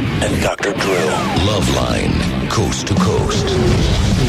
and Dr. Drew. Loveline, coast to coast.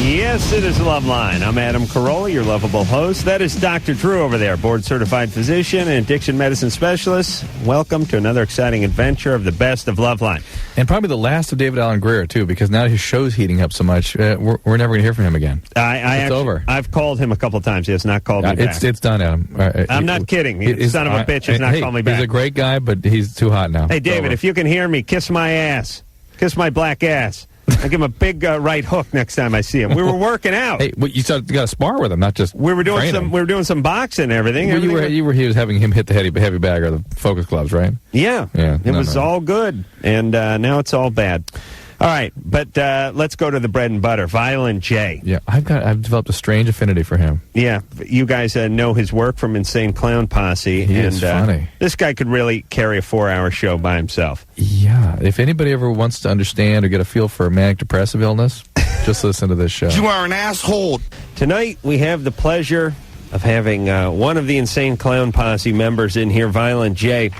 Yes, it is Loveline. I'm Adam Carolla, your lovable host. That is Dr. Drew over there, board-certified physician and addiction medicine specialist. Welcome to another exciting adventure of the best of Loveline. And probably the last of David Allen Greer, too, because now his show's heating up so much, we're never going to hear from him again. It's over. I've called him a couple times. He has not called me back. It's done, Adam. I'm not kidding. The son of a bitch has not called me back. He's a great guy, but he's too hot now. Hey, David, if you can hear me, kiss my ass. Kiss my black ass. I give him a big right hook next time I see him. We were working out. Hey, you got to spar with him, not just we were doing training. We were doing some boxing and everything. He was having him hit the heavy bag or the focus gloves, right? Yeah. It was all good, and now it's all bad. All right, but let's go to the bread and butter. Violent J. Yeah, I've developed a strange affinity for him. Yeah, you guys know his work from Insane Clown Posse. He is funny. This guy could really carry a 4-hour show by himself. Yeah, if anybody ever wants to understand or get a feel for a manic depressive illness, just listen to this show. You are an asshole. Tonight we have the pleasure of having one of the Insane Clown Posse members in here, Violent J.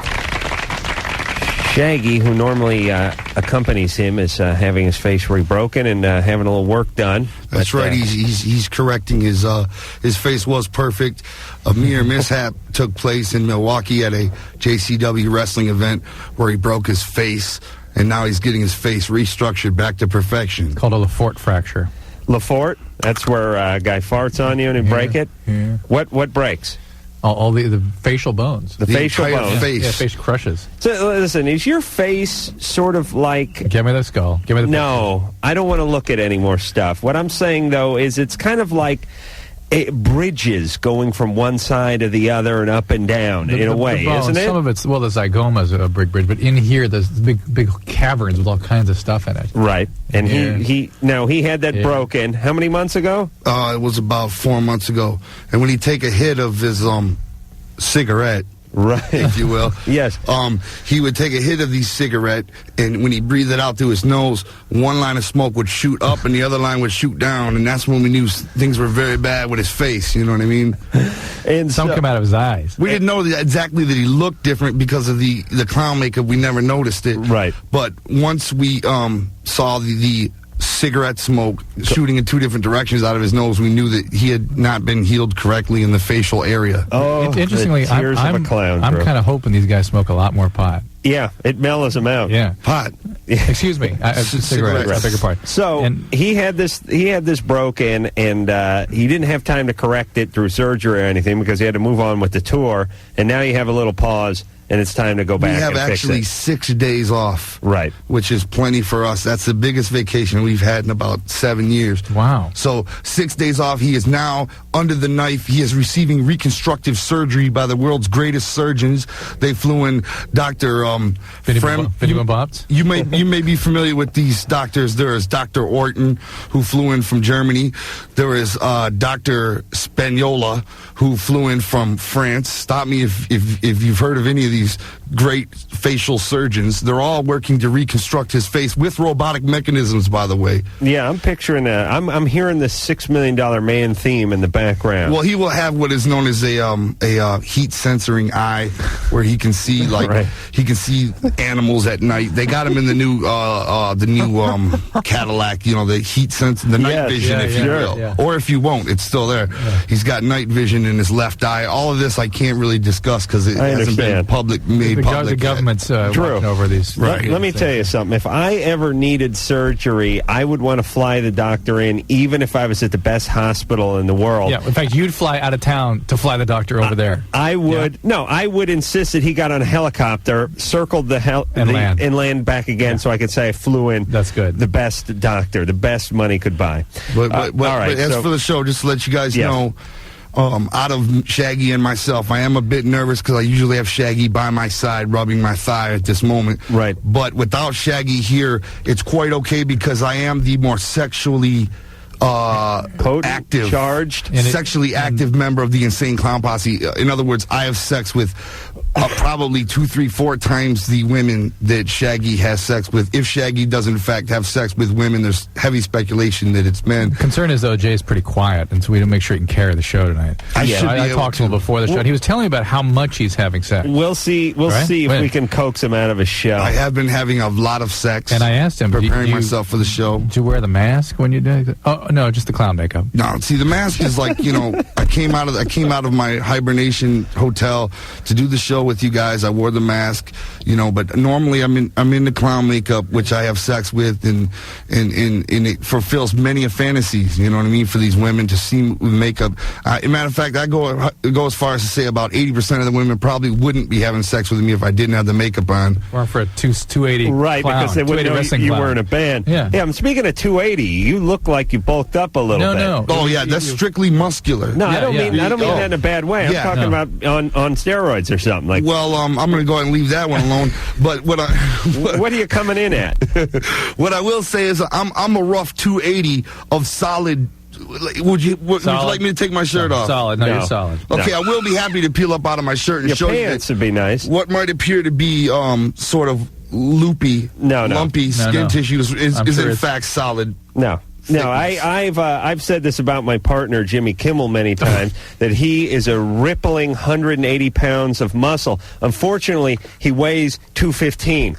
Shaggy, who normally accompanies him, is having his face rebroken and having a little work done. That's right. He's correcting his face was perfect. A mere mishap took place in Milwaukee at a JCW wrestling event where he broke his face, and now he's getting his face restructured back to perfection. It's called a Lafort fracture. Lafort? That's where a guy farts on you and you break it? Yeah. What breaks? All the facial bones. The facial bones. Face. Yeah, face crushes. So, listen, is your face sort of like... Give me the skull. Give me the No, picture. I don't want to look at any more stuff. What I'm saying, though, is it's kind of like bridges going from one side to the other and up and down in a way, isn't it? Some of it's, the zygoma is a big bridge, but in here there's big caverns with all kinds of stuff in it. Right. And he had that broken how many months ago? It was about 4 months ago. And when he take a hit of his cigarette, right, if you will. Yes. He would take a hit of the cigarette, and when he breathed it out through his nose, one line of smoke would shoot up and the other line would shoot down, and that's when we knew things were very bad with his face, you know what I mean? And some come out of his eyes. We didn't know exactly that he looked different because of the clown makeup. We never noticed it. Right. But once we saw the cigarette smoke shooting in two different directions out of his nose, we knew that he had not been healed correctly in the facial area. Oh, interestingly, the tears of a clown. I'm kind of hoping these guys smoke a lot more pot. Yeah, it mellows them out. Yeah, pot. Excuse me, cigarette. I beg your pardon. So he had this broken, and he didn't have time to correct it through surgery or anything because he had to move on with the tour. And now you have a little pause. And it's time to go back. We have and actually fix it. 6 days off, right? Which is plenty for us. That's the biggest vacation we've had in about 7 years. Wow! So 6 days off. He is now under the knife. He is receiving reconstructive surgery by the world's greatest surgeons. They flew in Dr. You may be familiar with these doctors. There is Dr. Orton, who flew in from Germany. There is Dr. Spagnola, who flew in from France. Stop me if you've heard of any of these great facial surgeons. They're all working to reconstruct his face with robotic mechanisms, by the way. Yeah, I'm picturing I'm hearing the $6 Million Man theme in the background. Well, he will have what is known as a heat censoring eye, where he can see he can see animals at night. They got him in the new Cadillac, the heat the night vision, if you will. Yeah. Or if you won't, it's still there. Yeah. He's got night vision in his left eye. All of this I can't really discuss because it hasn't been made public. The government's watching over these. Right. Let me tell you something. If I ever needed surgery, I would want to fly the doctor in, even if I was at the best hospital in the world. Yeah. In fact, you'd fly out of town to fly the doctor over there. I would. Yeah. No, I would insist that he got on a helicopter, circled and land back again, so I could say I flew in. That's good. The best doctor, the best money could buy. But as for the show, just to let you guys know. Out of Shaggy and myself, I am a bit nervous because I usually have Shaggy by my side rubbing my thigh at this moment. Right. But without Shaggy here, it's quite okay because I am the more sexually active, sexually active member of the Insane Clown Posse. In other words, I have sex with probably 2, 3, 4 times the women that Shaggy has sex with. If Shaggy does in fact have sex with women, there's heavy speculation that it's men. Concern is, though, Jay's pretty quiet, and so we don't make sure he can carry the show tonight. I talked to him before the show, and he was telling me about how much he's having sex. We'll see if we can coax him out of his shell. I have been having a lot of sex. And I asked him, preparing myself for the show. Did you wear the mask when you did? Oh, no, just the clown makeup. No, see, the mask is like, I came out of my hibernation hotel to do the show with you guys. I wore the mask, but normally I'm in the clown makeup, which I have sex with, and it fulfills many fantasies. You know what I mean? For these women to see with makeup. As a matter of fact, I go as far as to say about 80% of the women probably wouldn't be having sex with me if I didn't have the makeup on. Or for a 280 right, clown, because they wouldn't know you were in a band. Yeah. I'm speaking of 280. You look like you bulked up a little bit. No. Oh yeah, that's strictly muscular. No, I don't mean that in a bad way. I'm talking about on steroids or something like. Well, I'm going to go ahead and leave that one alone. But what are you coming in at? What I will say is I'm a rough 280 of solid. Would you like me to take my shirt off? Solid. No, you're solid. Okay, I will be happy to peel up out of my shirt and show you pants would be nice. What might appear to be sort of lumpy skin tissue is in fact solid. No, I've said this about my partner Jimmy Kimmel many times that he is a rippling 180 pounds of muscle. Unfortunately, he weighs 215.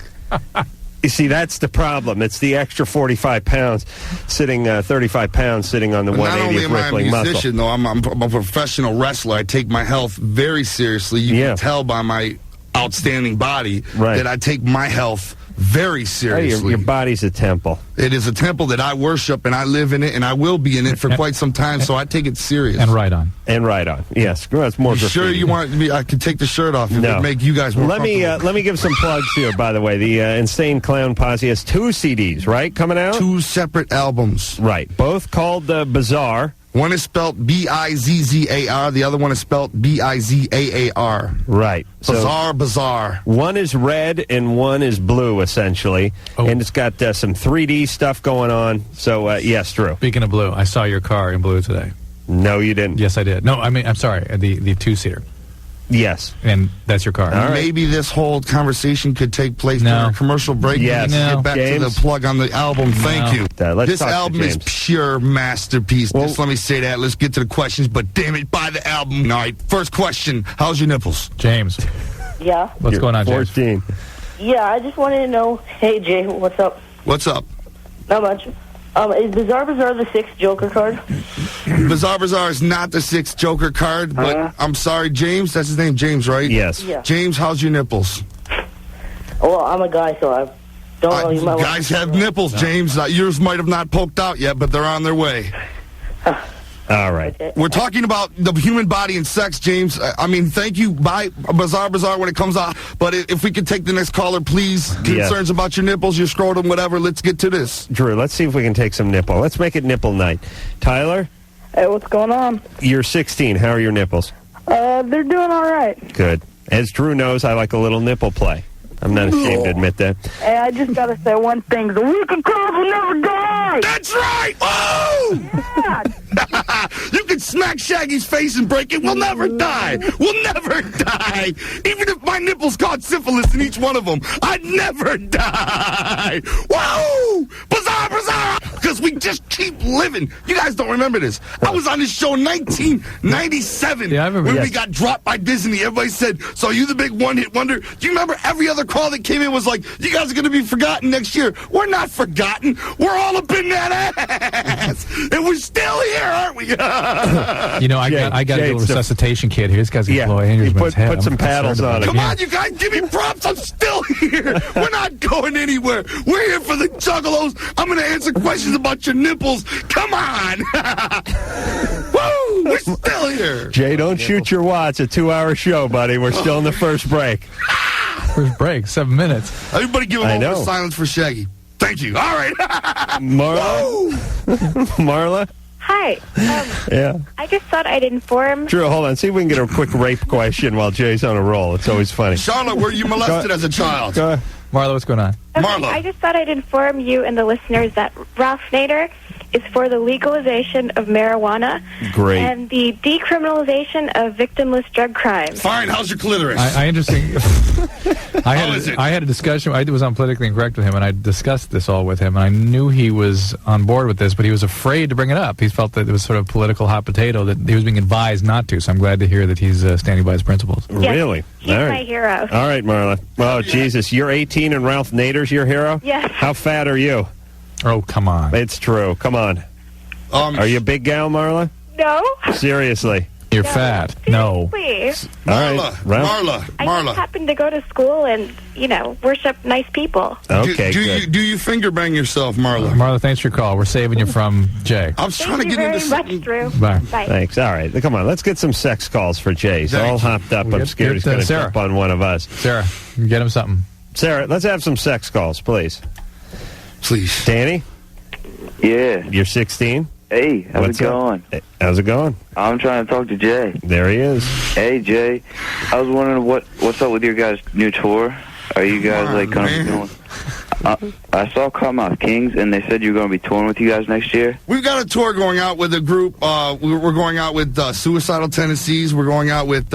You see, that's the problem. It's the extra 45 pounds 35 pounds sitting on the 180 of rippling muscle. Not only am I a musician, though, I'm a professional wrestler. I take my health very seriously. You can tell by my outstanding body that I take my health very seriously. Your body's a temple. It is a temple that I worship, and I live in it, and I will be in it for quite some time, so I take it serious. And right on. Yes. That's more sure you want me? I can take the shirt off. It would make you guys more comfortable. Let me give some plugs here, by the way. The Insane Clown Posse has 2 CDs, right, coming out? 2 separate albums. Right. Both called Bizarre. One is spelled B-I-Z-Z-A-R. The other one is spelled B-I-Z-A-A-R. Right. Bizarre. One is red and one is blue, essentially. Oh. And it's got some 3D stuff going on. So, yes, Drew. Speaking of blue, I saw your car in blue today. No, you didn't. Yes, I did. No, I'm sorry. The 2-seater. Yes. And that's your car. Right. Maybe this whole conversation could take place during a commercial break. Yes. Get back to the plug on the album. Thank you. This album is pure masterpiece. Just let me say that. Let's get to the questions, but damn it, buy the album. All right, first question. How's your nipples? James. Yeah. What's going on, James? 14. Yeah, I just wanted to know, hey, Jay, what's up? What's up? Not much. Is Bizarre the 6th Joker card? Bizarre is not the 6th Joker card, but I'm sorry, James. That's his name, James, right? Yes. Yeah. James, how's your nipples? Well, I'm a guy, so I don't know. You might guys have nipples, James. Yours might have not poked out yet, but they're on their way. All right. Okay. We're talking about the human body and sex, James. I mean, thank you. Buy Bizarre when it comes out. But if we could take the next caller, please. Concerns about your nipples, your scrotum, whatever. Let's get to this. Drew, let's see if we can take some nipple. Let's make it nipple night. Tyler? Hey, what's going on? You're 16. How are your nipples? They're doing all right. Good. As Drew knows, I like a little nipple play. I'm not ashamed to admit that. Hey, I just got to say one thing. The weekend crowd will never die! That's right! Oh! Yeah. You can smack Shaggy's face and break it. We'll never die. We'll never die. Even if my nipples caught syphilis in each one of them, I'd never die. Whoa! Bizarre! Because we just keep living. You guys don't remember this. I was on this show in 1997 when we got dropped by Disney. Everybody said, so you the big one-hit wonder? Do you remember every other call that came in was like, you guys are going to be forgotten next year? We're not forgotten. We're all up in that ass. And we're still here, aren't we? I got a little resuscitation kit here. This guy's got blow aneurysm in his head. Put some paddles on it. Come on, you guys, give me props. I'm still here. We're not going anywhere. We're here for the Juggalos. I'm going to answer questions about your nipples. Come on. Woo! We're still here. Jay, don't shoot your watch. A 2-hour show, buddy. We're still in the first break. First break, 7 minutes. Everybody give a moment of silence for Shaggy. Thank you. All right. Marla? Marla? Hi. Yeah. I just thought I'd inform... Drew, hold on. See if we can get a quick rape question while Jay's on a roll. It's always funny. Charlotte, were you molested as a child? Go ahead. Marla, what's going on? Okay, Marla. I just thought I'd inform you and the listeners that Ralph Nader is for the legalization of marijuana Great. and the decriminalization of victimless drug crimes. Fine. How's your clitoris? I interesting. How is it? I had a discussion. I was on Politically Incorrect with him, and I discussed this all with him. And I knew he was on board with this, but he was afraid to bring it up. He felt that it was sort of political hot potato that he was being advised not to. So I'm glad to hear that he's standing by his principles. Yes, Really? He's my hero. All right, Marla. Oh, Jesus. You're 18 and Ralph Nader's your hero? Yes. How fat are you? Oh, come on. It's true. Come on. Are you a big gal, Marla? No. Seriously. You're fat. No. Seriously. All Marla, right, Ralph. I Marla. just happen to go to school and, worship nice people. Okay, good. Do you finger bang yourself, Marla? Marla, thanks for your call. We're saving you from Jay. I was trying Thank to you get into very much, Drew. Bye. Bye. Thanks. All right. Come on. Let's get some sex calls for Jay. He's all hopped up. I'm scared he's going to Sarah. jump on one of us. Sarah, get him something. Sarah, let's have some sex calls, please. Please. Danny, Yeah. you're 16. Hey, how's What's it up? going? How's it going? I'm trying to talk to Jay. There he is. Hey, Jay. I was wondering what's up with your guys' new tour. Are you guys Come on, going to be doing? I saw Cottonmouth Kings, and they said you're going to be touring with you guys next year. We've got a tour going out with a group. We're going out with Suicidal Tendencies. We're going out with.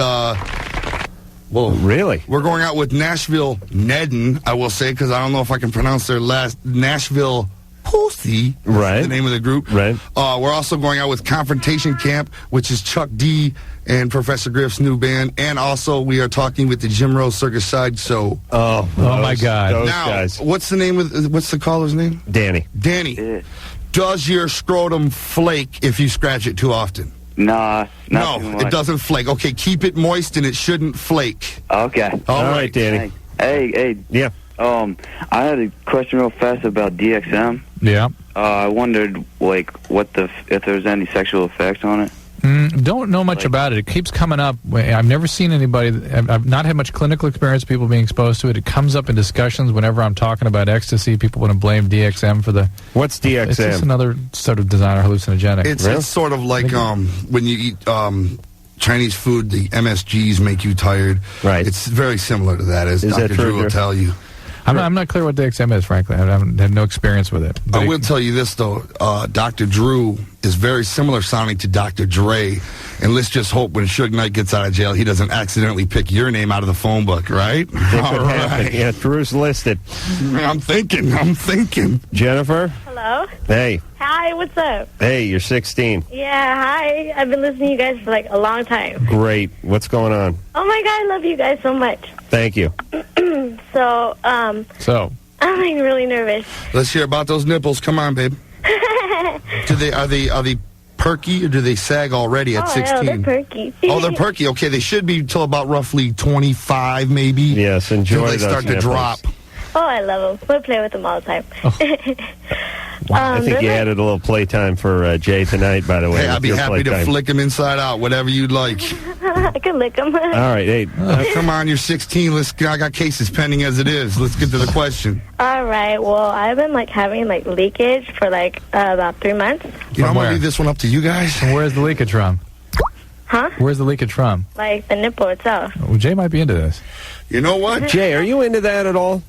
Really? We're going out with Nashville Nedden, I will say, because I don't know if I can pronounce their last. Nashville Pussy. Right. The name of the group. Right. We're also going out with Confrontation Camp, which is Chuck D and Professor Griff's new band. And also we are talking with the Jim Rose Circus Sideshow. Oh, my God. Those Now, guys. what's the caller's name? Danny. Danny. Yeah. Does your scrotum flake if you scratch it too often? Nah, not too No, much. it doesn't flake. Okay, keep it moist and it shouldn't flake. Okay. All right, Danny. Hey. Yeah. I had a question real fast about DXM. Yeah. I wondered, if there's any sexual effects on it. Don't know much about it. It keeps coming up. I've never seen anybody. I've not had much clinical experience. People being exposed to it. It comes up in discussions whenever I'm talking about ecstasy. People want to blame DXM for the. What's DXM? It's just another sort of designer hallucinogenic. It's sort of like when you eat Chinese food, the MSGs make you tired. Right. It's very similar to that, as Is that Dr. true, Drew will Drew? tell you. I'm not clear what DXM is, frankly. I haven't had no experience with it. But I will tell you this, though. Dr. Drew is very similar sounding to Dr. Dre. And let's just hope when Suge Knight gets out of jail, he doesn't accidentally pick your name out of the phone book, right? It could happen. Yeah, Drew's listed. I'm thinking. Jennifer? Hello? Hey. Hi, what's up? Hey, you're 16. Yeah, hi. I've been listening to you guys for a long time. Great. What's going on? Oh my God, I love you guys so much. Thank you. So, So, I'm really nervous. Let's hear about those nipples. Come on, babe. Are they perky or do they sag already at 16? Oh, they're perky. Oh, they're perky. Okay, they should be till about roughly 25, maybe. Yes, enjoy Till they those start to nipples. drop. Oh, I love them. We play with them all the time. I think you they're added a little playtime for Jay tonight, by the way. Hey, I'd with be your happy to playtime. flick them inside out, whatever you'd like. I can lick them. All right, hey. Come on, you're 16. I got cases pending as it is. Let's get to the question. All right. Well, I've been having leakage for about 3 months. You know, I'm From going where? to leave this one up to you guys. where's the leakage from? Huh? Where's the leakage from? The nipple itself. Well, Jay might be into this. You know what? Jay, are you into that at all?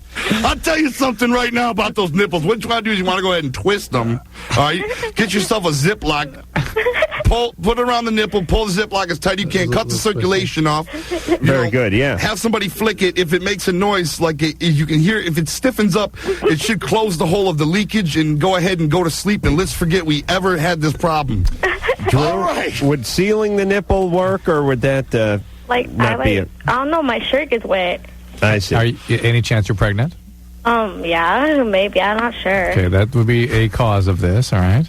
I'll tell you something right now about those nipples. What you want to do is you want to go ahead and twist them. All right? Get yourself a Ziploc. Put it around the nipple. Pull the Ziploc as tight as you can. Cut the circulation off. Very good, yeah. Have somebody flick it. If it makes a noise, you can hear, if it stiffens up, it should close the hole of the leakage and go ahead and go to sleep. And let's forget we ever had this problem. Drew, All right. would sealing the nipple work, or would that not be it? I don't know. My shirt gets wet. I see. Are you, any chance you're pregnant? Yeah, maybe. I'm not sure. Okay, that would be a cause of this, all right?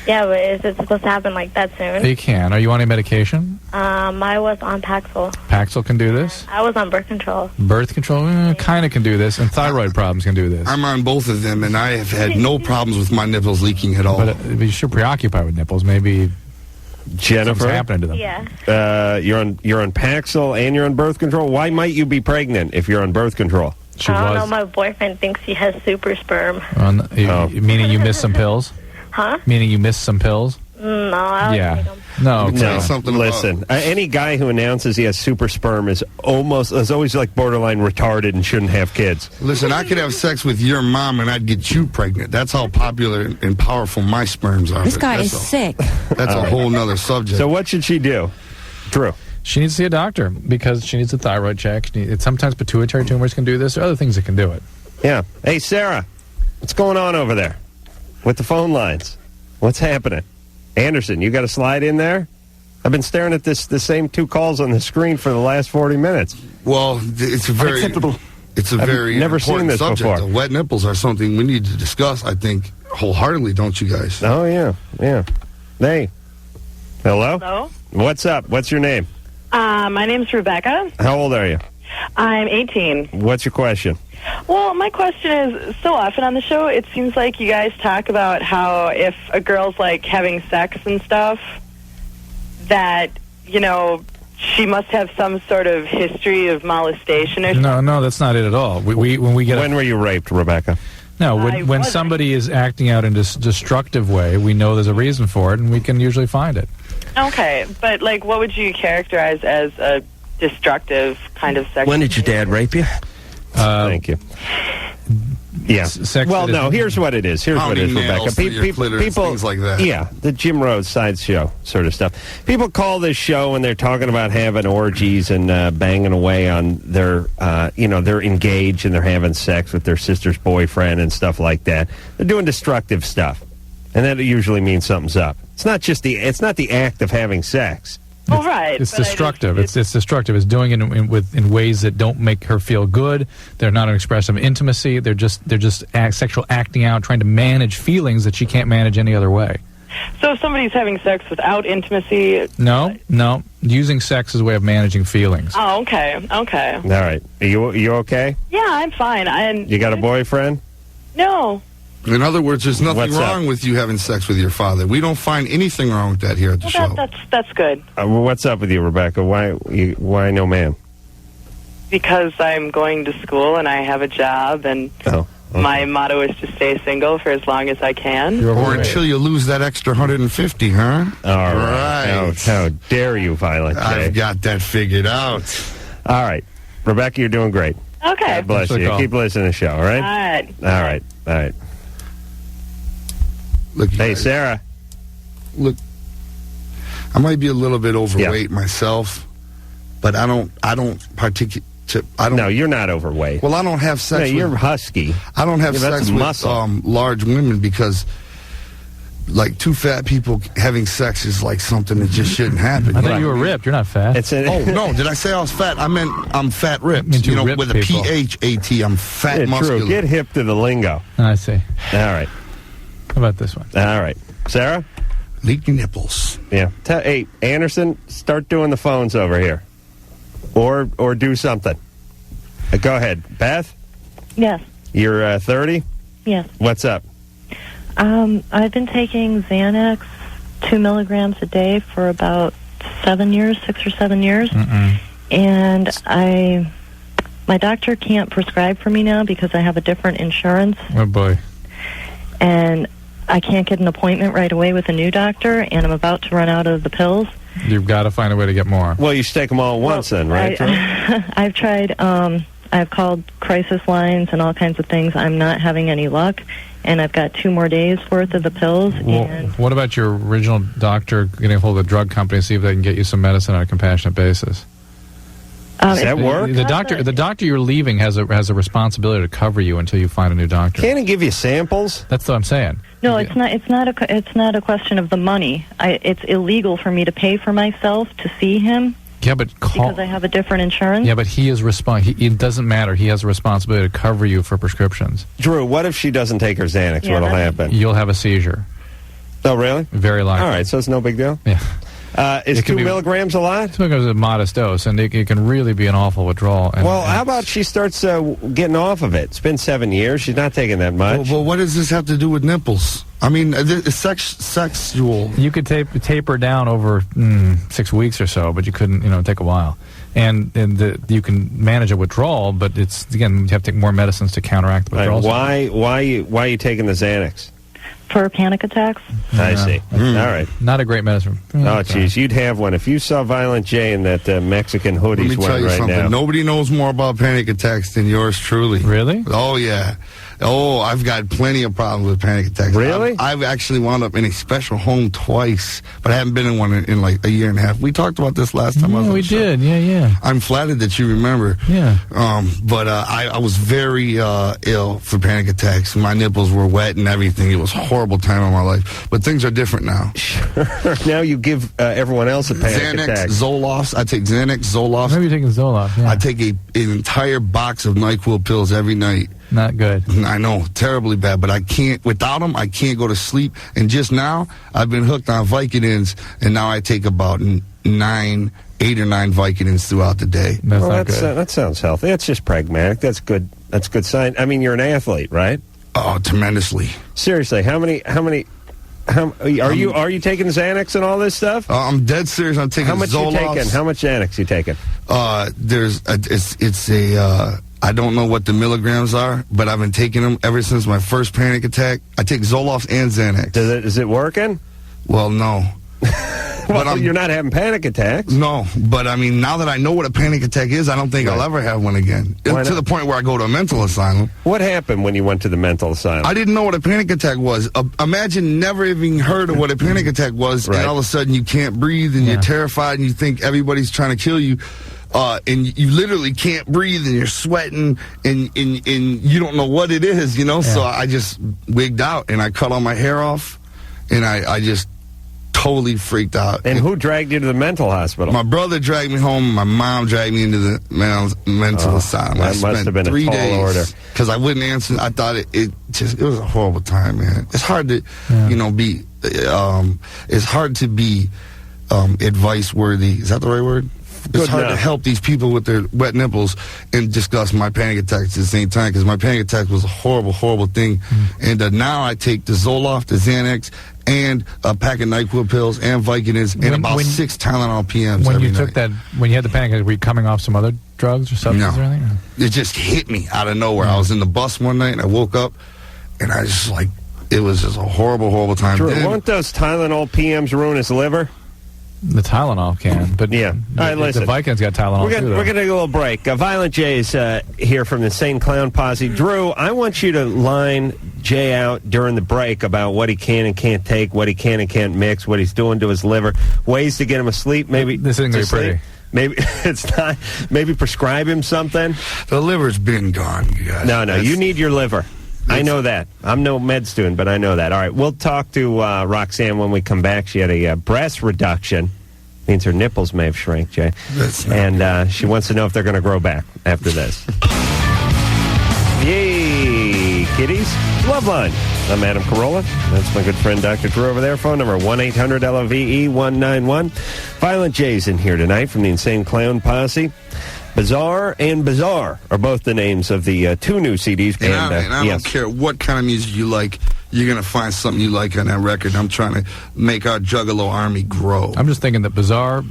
Yeah, but is it supposed to happen that soon? You can. Are you on any medication? I was on Paxil. Paxil can do this. I was on birth control. Birth control kind of can do this, and thyroid problems can do this. I'm on both of them, and I have had no problems with my nipples leaking at all. But you should preoccupy with nipples. Maybe Jennifer, something's happening to them. Yeah. you're on Paxil and you're on birth control. Why might you be pregnant if you're on birth control? She I don't know. was. My boyfriend thinks he has super sperm. Meaning you missed some pills? Huh? Meaning you missed some pills? No, I don't Yeah. take 'em. No, Let me tell you No, something listen. Any guy who announces he has super sperm is always like borderline retarded and shouldn't have kids. Listen, I could have sex with your mom and I'd get you pregnant. That's how popular and powerful my sperms are. This guy That's is sick. That's a whole nother subject. So what should she do? Drew. She needs to see a doctor because she needs a thyroid check. Sometimes pituitary tumors can do this. There are other things that can do it. Yeah. Hey, Sarah, what's going on over there with the phone lines? What's happening? Anderson, you got a slide in there? I've been staring at the same two calls on the screen for the last 40 minutes. Well, it's a very Unacceptable. It's a very never seen important this subject. before. Wet nipples are something we need to discuss, I think, wholeheartedly, don't you guys? Oh, yeah. Hey. Hello? Hello. What's up? What's your name? My name's Rebecca. How old are you? I'm 18. What's your question? Well, my question is, so often on the show, it seems like you guys talk about how if a girl's, like, having sex and stuff, that, you know, she must have some sort of history of molestation or something. No, that's not it at all. When were you raped, Rebecca? No, when somebody is acting out in this destructive way, we know there's a reason for it, and we can usually find it. Okay, but, like, what would you characterize as a destructive kind of sex? When did your dad rape you? Thank you. Yeah. Sex Well, no, here's what it is. Here's what it is, Pounding Rebecca. nails through your clitoris, things like that. Yeah, the Jim Rose sideshow sort of stuff. People call this show and they're talking about having orgies and banging away on their, they're engaged and they're having sex with their sister's boyfriend and stuff like that. They're doing destructive stuff. And that usually means something's up. It's not the act of having sex. Oh, right. It's destructive. It's destructive. It's doing it in ways that don't make her feel good. They're not an expression of intimacy. They're just sexual acting out, trying to manage feelings that she can't manage any other way. So if somebody's having sex without intimacy... No. Using sex as a way of managing feelings. Oh, okay. All right. Are you okay? Yeah, I'm fine. You got a boyfriend? No. In other words, there's nothing What's wrong up? with you having sex with your father. We don't find anything wrong with that here at the show. That's good. What's up with you, Rebecca? Why no man? Because I'm going to school and I have a job, and my motto is to stay single for as long as I can. Or until you lose that extra 150, huh? All right. How dare you, Violent J? I've got that figured out. All right. Rebecca, you're doing great. Okay. God bless you. Keep listening to the show, all right? All right. Look, hey, guys, Sarah. Look, I might be a little bit overweight myself, but I don't particularly. No, you're not overweight. Well, I don't have sex. No, you're husky. I don't have that's sex muscle. with large women because, like, two fat people having sex is like something that just shouldn't happen. I thought you were ripped. You're not fat. Oh no! Did I say I was fat? I meant I'm fat ripped. You know, ripped with a people. PHAT. I'm fat muscular. True. Get hip to the lingo. I see. All right. How about this one? All right. Sarah? Leaky nipples. Yeah. Hey, Anderson, start doing the phones over here. Or do something. Go ahead. Beth? Yes. You're 30? Yes. What's up? I've been taking Xanax 2 milligrams a day for about 6 or 7 years. And my doctor can't prescribe for me now because I have a different insurance. Oh, boy. And I can't get an appointment right away with a new doctor, and I'm about to run out of the pills. You've got to find a way to get more. Well, you should take them all at once then, right? I've tried, I've called crisis lines and all kinds of things. I'm not having any luck, and I've got 2 more days worth of the pills. Well, what about your original doctor getting a hold of the drug company to see if they can get you some medicine on a compassionate basis? Does that work? The doctor you're leaving has a responsibility to cover you until you find a new doctor. Can't he give you samples? That's what I'm saying. No, it's not. It's not a question of the money. It's illegal for me to pay for myself to see him. Yeah, but because I have a different insurance. Yeah, but he is it doesn't matter. He has a responsibility to cover you for prescriptions. Drew, what if she doesn't take her Xanax? What'll happen? You'll have a seizure. Oh, really? Very likely. All right, so it's no big deal. Yeah. Is 2 milligrams a lot? 2 milligrams is a modest dose, and it can really be an awful withdrawal. How about she starts getting off of it? It's been 7 years. She's not taking that much. Well, what does this have to do with nipples? I mean, it's sexual. You could taper down over 6 weeks or so, but you couldn't, take a while. And you can manage a withdrawal, but you have to take more medicines to counteract the withdrawal. Why are you taking the Xanax? for panic attacks. I see. All right. Not a great medicine. Oh, geez, you'd have one if you saw Violent J in that Mexican hoodie Let me he's tell wearing you right something. now. Nobody knows more about panic attacks than yours truly. Really? Oh, yeah. Oh, I've got plenty of problems with panic attacks. Really? I've actually wound up in a special home twice, but I haven't been in one in like a year and a half. We talked about this last time I was on we the show. did. Yeah. I'm flattered that you remember. Yeah. But I was very ill for panic attacks. My nipples were wet and everything. It was a horrible time in my life. But things are different now. Now you give everyone else a panic Xanax, attack. Zoloft. I take Xanax, Zoloft. Maybe you're taking Zoloft. Yeah. I take an entire box of NyQuil pills every night. Not good. I know, terribly bad, but I can't, without them, I can't go to sleep. And just now, I've been hooked on Vicodins, and now I take about 8 or 9 Vicodins throughout the day. That's not good. That sounds healthy. That's just pragmatic. That's good. That's a good sign. I mean, you're an athlete, right? Oh, tremendously. Seriously, how are you taking Xanax and all this stuff? I'm dead serious. I'm taking How much Zoloft. you taking? How much Xanax you taking? I don't know what the milligrams are, but I've been taking them ever since my first panic attack. I take Zoloft and Xanax. Is it working? Well, no. Well, you're not having panic attacks. No, but I mean, now that I know what a panic attack is, I don't think I'll ever have one again. Why To not? the point where I go to a mental asylum. What happened when you went to the mental asylum? I didn't know what a panic attack was. Imagine never even heard of what a panic attack was, Right. and all of a sudden you can't breathe, and you're terrified, and you think everybody's trying to kill you. And you literally can't breathe, and you're sweating, and you don't know what it is, you know? So I just wigged out, and I cut all my hair off, and I just totally freaked out. And who dragged you to the mental hospital? My brother dragged me home. My mom dragged me into the mental asylum. that I must have been a 3 tall days order. because I wouldn't answer. I thought it was a horrible time, man. It's hard to, be. It's hard to be advice worthy. Is that the right word? It's hard to help these people with their wet nipples and discuss my panic attacks at the same time, because my panic attack was a horrible, horrible thing. And now I take the Zoloft, the Xanax, and a pack of NyQuil pills and Vicodins and about 6 Tylenol PMs When every you night. took that, when you had the panic attack, were you coming off some other drugs or substances or anything? It just hit me out of nowhere. I was in the bus one night and I woke up and I just it was just a horrible, horrible time. Drew, Then- won't those Tylenol PMs ruin his liver? The Tylenol can, but Yeah. All right, listen. The Vikings got Tylenol We're too. going to take a little break. Violent J is here from the Insane Clown Posse. Drew, I want you to line Jay out during the break about what he can and can't take, what he can and can't mix, what he's doing to his liver, ways to get him asleep. Maybe This isn't going to be pretty. Maybe it's not. Maybe prescribe him something. The liver's been gone, you guys. No, you need your liver. I know that. I'm no med student, but I know that. All right, we'll talk to Roxanne when we come back. She had a breast reduction. Means her nipples may have shrank, Jay. And she wants to know if they're going to grow back after this. Yay, kiddies. Loveline. I'm Adam Carolla. That's my good friend Dr. Drew over there. Phone number 1-800-LOVE-191. Violent J's in here tonight from the Insane Clown Posse. Bizarre and Bizarre are both the names of the 2 new CDs. And I don't care what kind of music you like. You're going to find something you like on that record. I'm trying to make our Juggalo army grow. I'm just thinking that Bizarre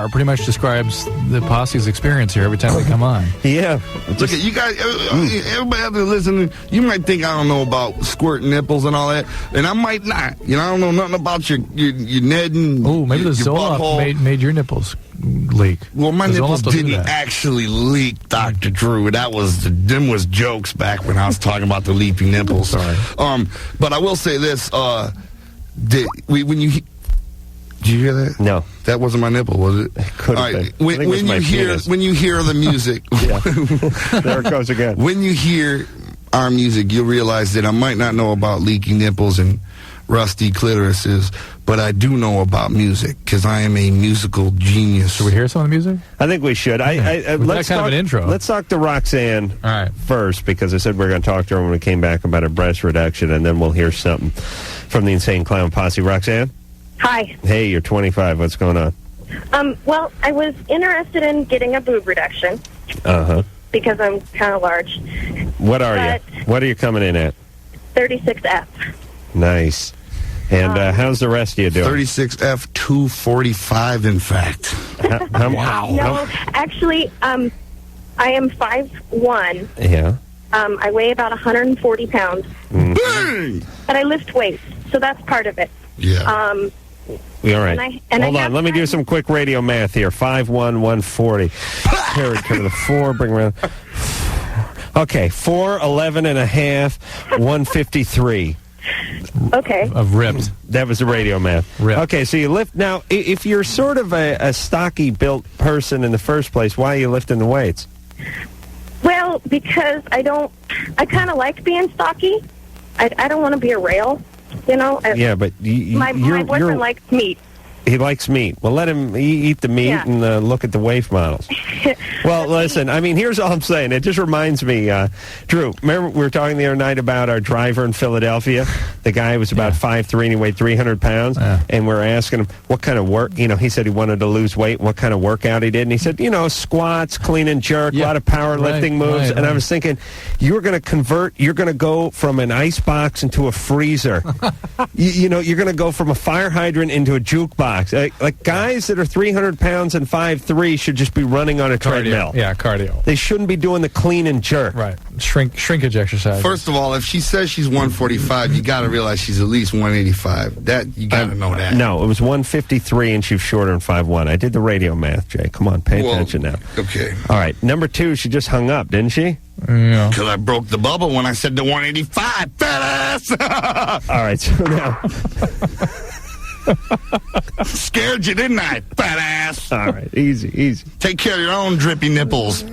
pretty much describes the posse's experience here every time they come on. Yeah. Look at you guys, everybody out there listening, you might think I don't know about squirting nipples and all that, and I might not. I don't know nothing about your Ned and Oh, maybe the your Zoloft butthole. made your nipples leak. Well, my The nipples Zoloft will do didn't that. actually leak, Dr. Drew. Them was jokes back when I was talking about the leaky nipples. Sorry. But I will say this: when you did you hear that? No. That wasn't my nipple, was it? Could have All right. been. I think it was my penis. When you hear the music, There it goes again. when you hear our music, you'll realize that I might not know about leaky nipples and rusty clitorises, but I do know about music because I am a musical genius. Should we hear some of the music? I think we should. Let's kind of an intro. Let's talk to Roxanne All right. first, because I said we are going to talk to her when we came back about her breast reduction, and then we'll hear something from the Insane Clown Posse. Roxanne? Hi. Hey, you're 25. What's going on? Well, I was interested in getting a boob reduction Uh-huh. because I'm kind of large. What are But- you? What are you coming in at? 36F. Nice. And how's the rest of you doing? 36F 245, in fact. Wow. No, actually, I am 5'1", Yeah. I weigh about 140 pounds. Bang! But I lift weights, so that's part of it. Yeah. All right. Hold on. Let me do some quick radio math here. 5'1", 140. Carry to the 4. Bring around. Okay, 4, 11 and a half, 153. Okay. Of ripped. That was the radio math. Ripped. Okay, so you lift. Now, if you're sort of a stocky built person in the first place, why are you lifting the weights? Well, because I kind of like being stocky. I don't want to be a rail, you know. Yeah, but My boyfriend likes meat. He likes meat. Well, let him eat the meat and look at the waif models. Well, listen, I mean, here's all I'm saying. It just reminds me, Drew, remember we were talking the other night about our driver in Philadelphia? The guy was about 5'3", and he weighed 300 pounds. Yeah. And we're asking him what kind of work, he said he wanted to lose weight, what kind of workout he did. And he said, squats, clean and jerk, a lot of powerlifting moves. And I was thinking, you're going to go from an ice box into a freezer. You're going to go from a fire hydrant into a jukebox. Like guys that are 300 pounds and 5'3" should just be running on a treadmill. Yeah, cardio. They shouldn't be doing the clean and jerk. Right. Shrinkage exercise. First of all, if she says she's 145, you got to realize she's at least 185. You got to know that. No, it was 153, and she's shorter than 5'1". I did the radio math, Jay. Come on, pay attention now. Okay. All right. Number 2, she just hung up, didn't she? Yeah. Because I broke the bubble when I said the 185. Fat ass! All right. So now. Scared you, didn't I? Fat ass. All right. Easy. Take care of your own drippy nipples. What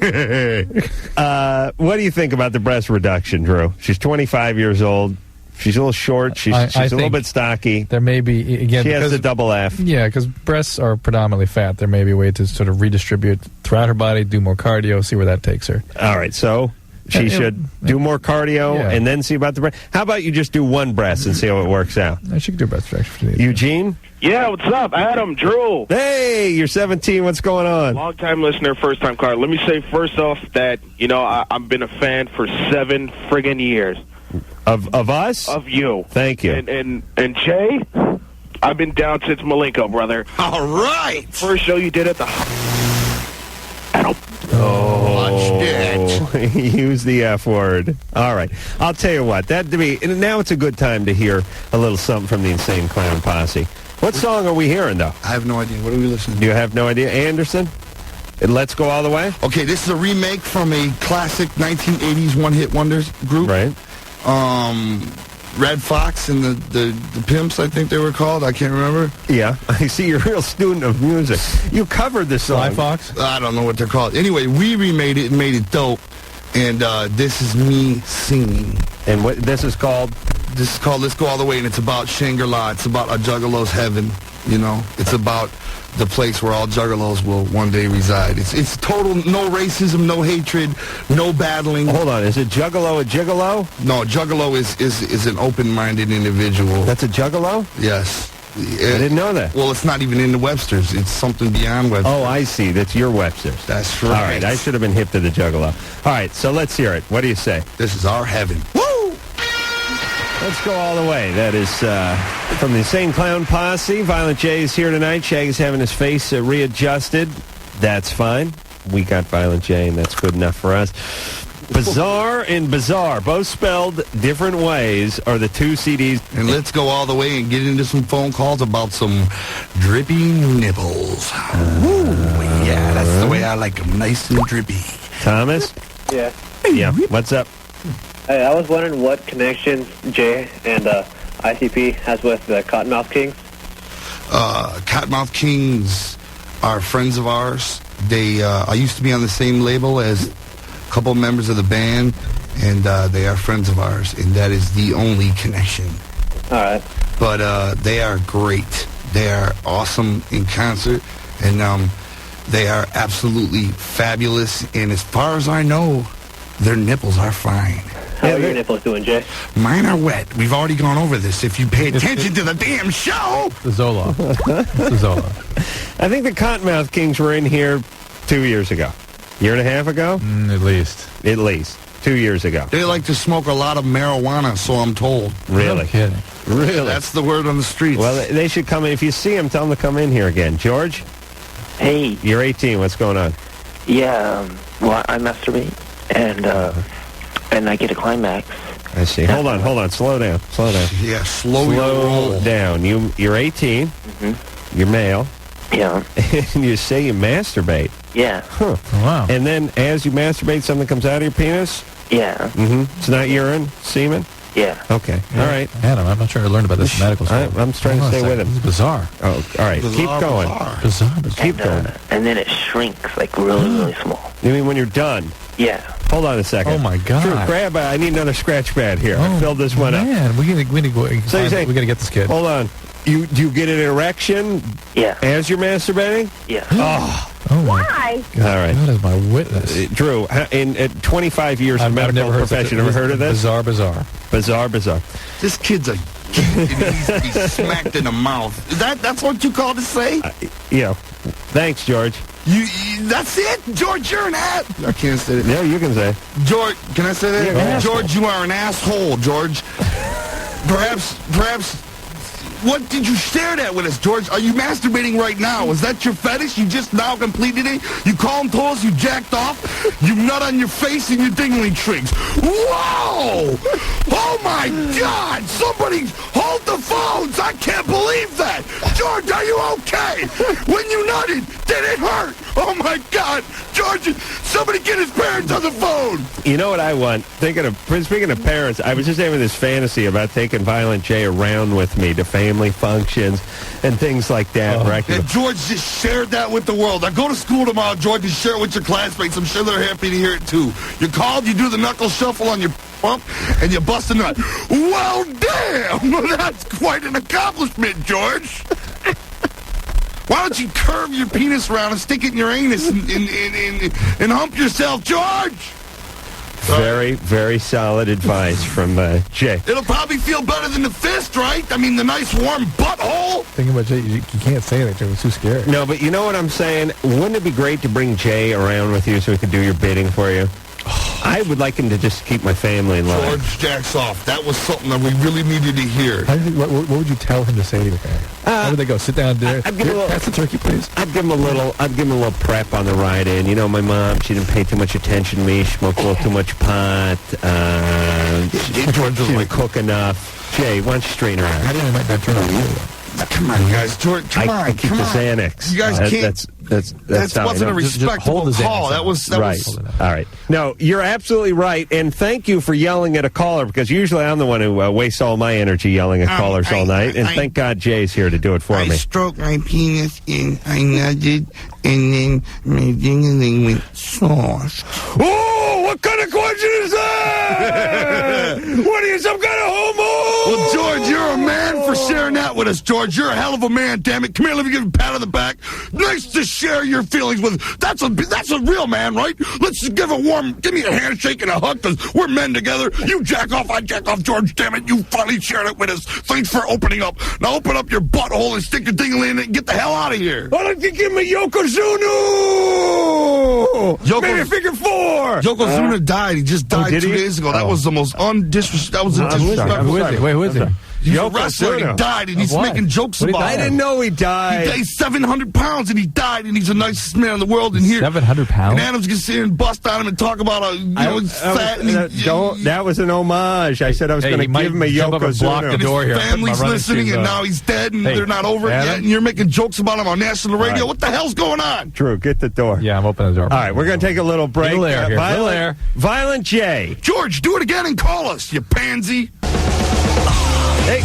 do you think about the breast reduction, Drew? She's 25 years old. She's a little short. She's a little bit stocky. There may be, again, she has the double F. Yeah, because breasts are predominantly fat. There may be a way to sort of redistribute throughout her body, do more cardio, see where that takes her. All right, so she should do more cardio and then see about the breast. How about you just do one breast and see how it works out? She could do breast reduction. Eugene? Yeah, what's up? Adam, Drew. Hey, you're 17. What's going on? Long-time listener, first-time caller. Let me say first off that, I've been a fan for 7 friggin' years. Of us? Of you. Thank you. And Jay, I've been down since Malenko, brother. All right. First show you did at the... Watch it. Use the F word. All right. I'll tell you what. Now it's a good time to hear a little something from the Insane Clown Posse. What song are we hearing, though? I have no idea. What are we listening to? You have no idea? Anderson? Let's Go All the Way? Okay, this is a remake from a classic 1980s one-hit wonders group. Right. Red Fox and the Pimps, I think they were called. I can't remember. Yeah. I see you're a real student of music. You covered this song. Fly Fox? I don't know what they're called. Anyway, we remade it and made it dope. And this is me singing. And what this is called? This is called Let's Go All the Way, and it's about Shangri-La. It's about a juggalo's heaven, It's about the place where all juggalos will one day reside. It's total no racism, no hatred, no battling. Hold on, is it juggalo a gigolo? No, juggalo is an open-minded individual. That's a juggalo? Yes. I didn't know that. Well, it's not even in the Webster's. It's something beyond Webster's. Oh, I see. That's your Webster's. That's right. All right, I should have been hip to the juggalo. All right, so let's hear it. What do you say? This is our heaven. Woo! Let's Go All the Way. That is from the Insane Clown Posse. Violent J is here tonight. Shaggy's having his face readjusted. That's fine. We got Violent J, and that's good enough for us. Bizarre and Bizarre, both spelled different ways, are the 2 CDs. And let's go all the way and get into some phone calls about some drippy nipples. Yeah, that's the way I like them, nice and drippy. Thomas? Yeah. Yeah, what's up? Hey, I was wondering what connections Jay and ICP has with the Cottonmouth Kings. Cottonmouth Kings are friends of ours. I used to be on the same label as a couple members of the band, and they are friends of ours, and that is the only connection. All right. But they are great. They are awesome in concert, and they are absolutely fabulous. And as far as I know, their nipples are fine. How are your nipples doing, Jay? Mine are wet. We've already gone over this. If you pay attention to the damn show. The Zola. The Zola. I think the Cottonmouth Kings were in here 2 years ago. Year and a half ago? At least. At least. 2 years ago. They like to smoke a lot of marijuana, so I'm told. Really? No kidding. Really? That's the word on the streets. Well, they should come in. If you see them, tell them to come in here again. George? Hey. You're 18. What's going on? Yeah, well, I masturbate, and and I get a climax. I see. Hold on. Slow down. Yeah, slow down. You're 18. You're male. Yeah. And you say you masturbate. Yeah. Huh. Wow. And then as you masturbate, something comes out of your penis? Yeah. It's not urine? Semen? Yeah. Okay. All right. Adam, I'm not sure I learned about this in medical school. I'm trying to stay with him. This is bizarre. Oh, all right. Keep going. Bizarre. Keep going. And then it shrinks, like, really small. You mean when you're done? Yeah. Hold on a second. Oh, my God. Drew, grab I need another scratch pad here. I filled this one up. Man, we need to go. So you say, we got to get this kid. Hold on. Do you get an erection? Yeah. As you're masturbating? Yeah. Oh, my Why? All right. God is my witness. Drew, in 25 years of medical profession, ever heard of this? Bizarre. Bizarre. This kid's a geek, and he's smacked in the mouth. That's what you called to say? Yeah. Thanks, George. That's it? George, you're an ass. I can't say that. Yeah, you can say. George, can I say that? Yeah, George, you are an asshole, George. Perhaps... What did you stare at with us, George? Are you masturbating right now? Is that your fetish? You just now completed it? You called and told us you jacked off? You nut on your face and your dingling shrinks. Whoa! Oh, my God! Somebody hold the phones! I can't believe that! George, are you okay? When you nutted, did it hurt? Oh, my God! George, somebody get his parents on the phone! You know what I want? Speaking of parents, I was just having this fantasy about taking Violent J around with me to family functions and things like that. Right? And George just shared that with the world. Now go to school tomorrow, George, and share it with your classmates. I'm sure they're happy to hear it, too. You called, you do the knuckle shuffle on your pump, and you bust a nut. Well, damn! That's quite an accomplishment, George. Why don't you curve your penis around and stick it in your anus and hump yourself, George? Very, very solid advice from Jay. It'll probably feel better than the fist, right? I mean, the nice warm butthole. Thinking about Jay, you can't say anything. It's too scary. No, but you know what I'm saying? Wouldn't it be great to bring Jay around with you so he could do your bidding for you? I would like him to just keep my family in line. George jacks off. That was something that we really needed to hear. What would you tell him to say to your family? How would they go? Sit down there. Pass the turkey, please. I'd give him a little prep on the ride in. You know, my mom, she didn't pay too much attention to me. She smoked a little too much pot. George didn't cook enough. Jay, why don't you straighten her out? I didn't make that turn on you. Come on, guys. George, come on. I keep the Xanax. You guys can't. That wasn't a respectable call. That was right. All right. No, you're absolutely right, and thank you for yelling at a caller, because usually I'm the one who wastes all my energy yelling at callers all night, and thank God Jay's here to do it for me. I stroked my penis and I nutted, and then my ding-a-ling went soft. Oh, what kind of question is that? What are you, some kind of homo? Well, George, you're a man for sharing that with us, George. You're a hell of a man, damn it. Come here, let me give you a pat on the back. Nice to share your feelings with. That's a real man, right? Let's just give me a handshake and a hug, because we're men together. You jack off, I jack off, George, damn it. You finally shared it with us. Thanks for opening up. Now open up your butthole and stick your dingling in it and get the hell out of here. Why don't you give me Yokozuna? Maybe figure 4. Yokozuna died. He just died 2 days ago. That was the most disrespectful. Who is he? He's a wrestler. He died, and he's making jokes about it. I didn't know he died. He's 700 pounds, and he died, and he's the nicest man in the world. And here, 700 pounds. And Adam's gonna sit here and bust on him and talk about he's fat. That was an homage. I said I was going to give him a Yokozuna. And his family's listening, and now he's dead, and they're not over it yet. And you're making jokes about him on national radio. What the hell's going on? Drew, get the door. Yeah, I'm opening the door. All right, we're going to take a little break. Violent J. George, do it again and call us, you pansy. Hey,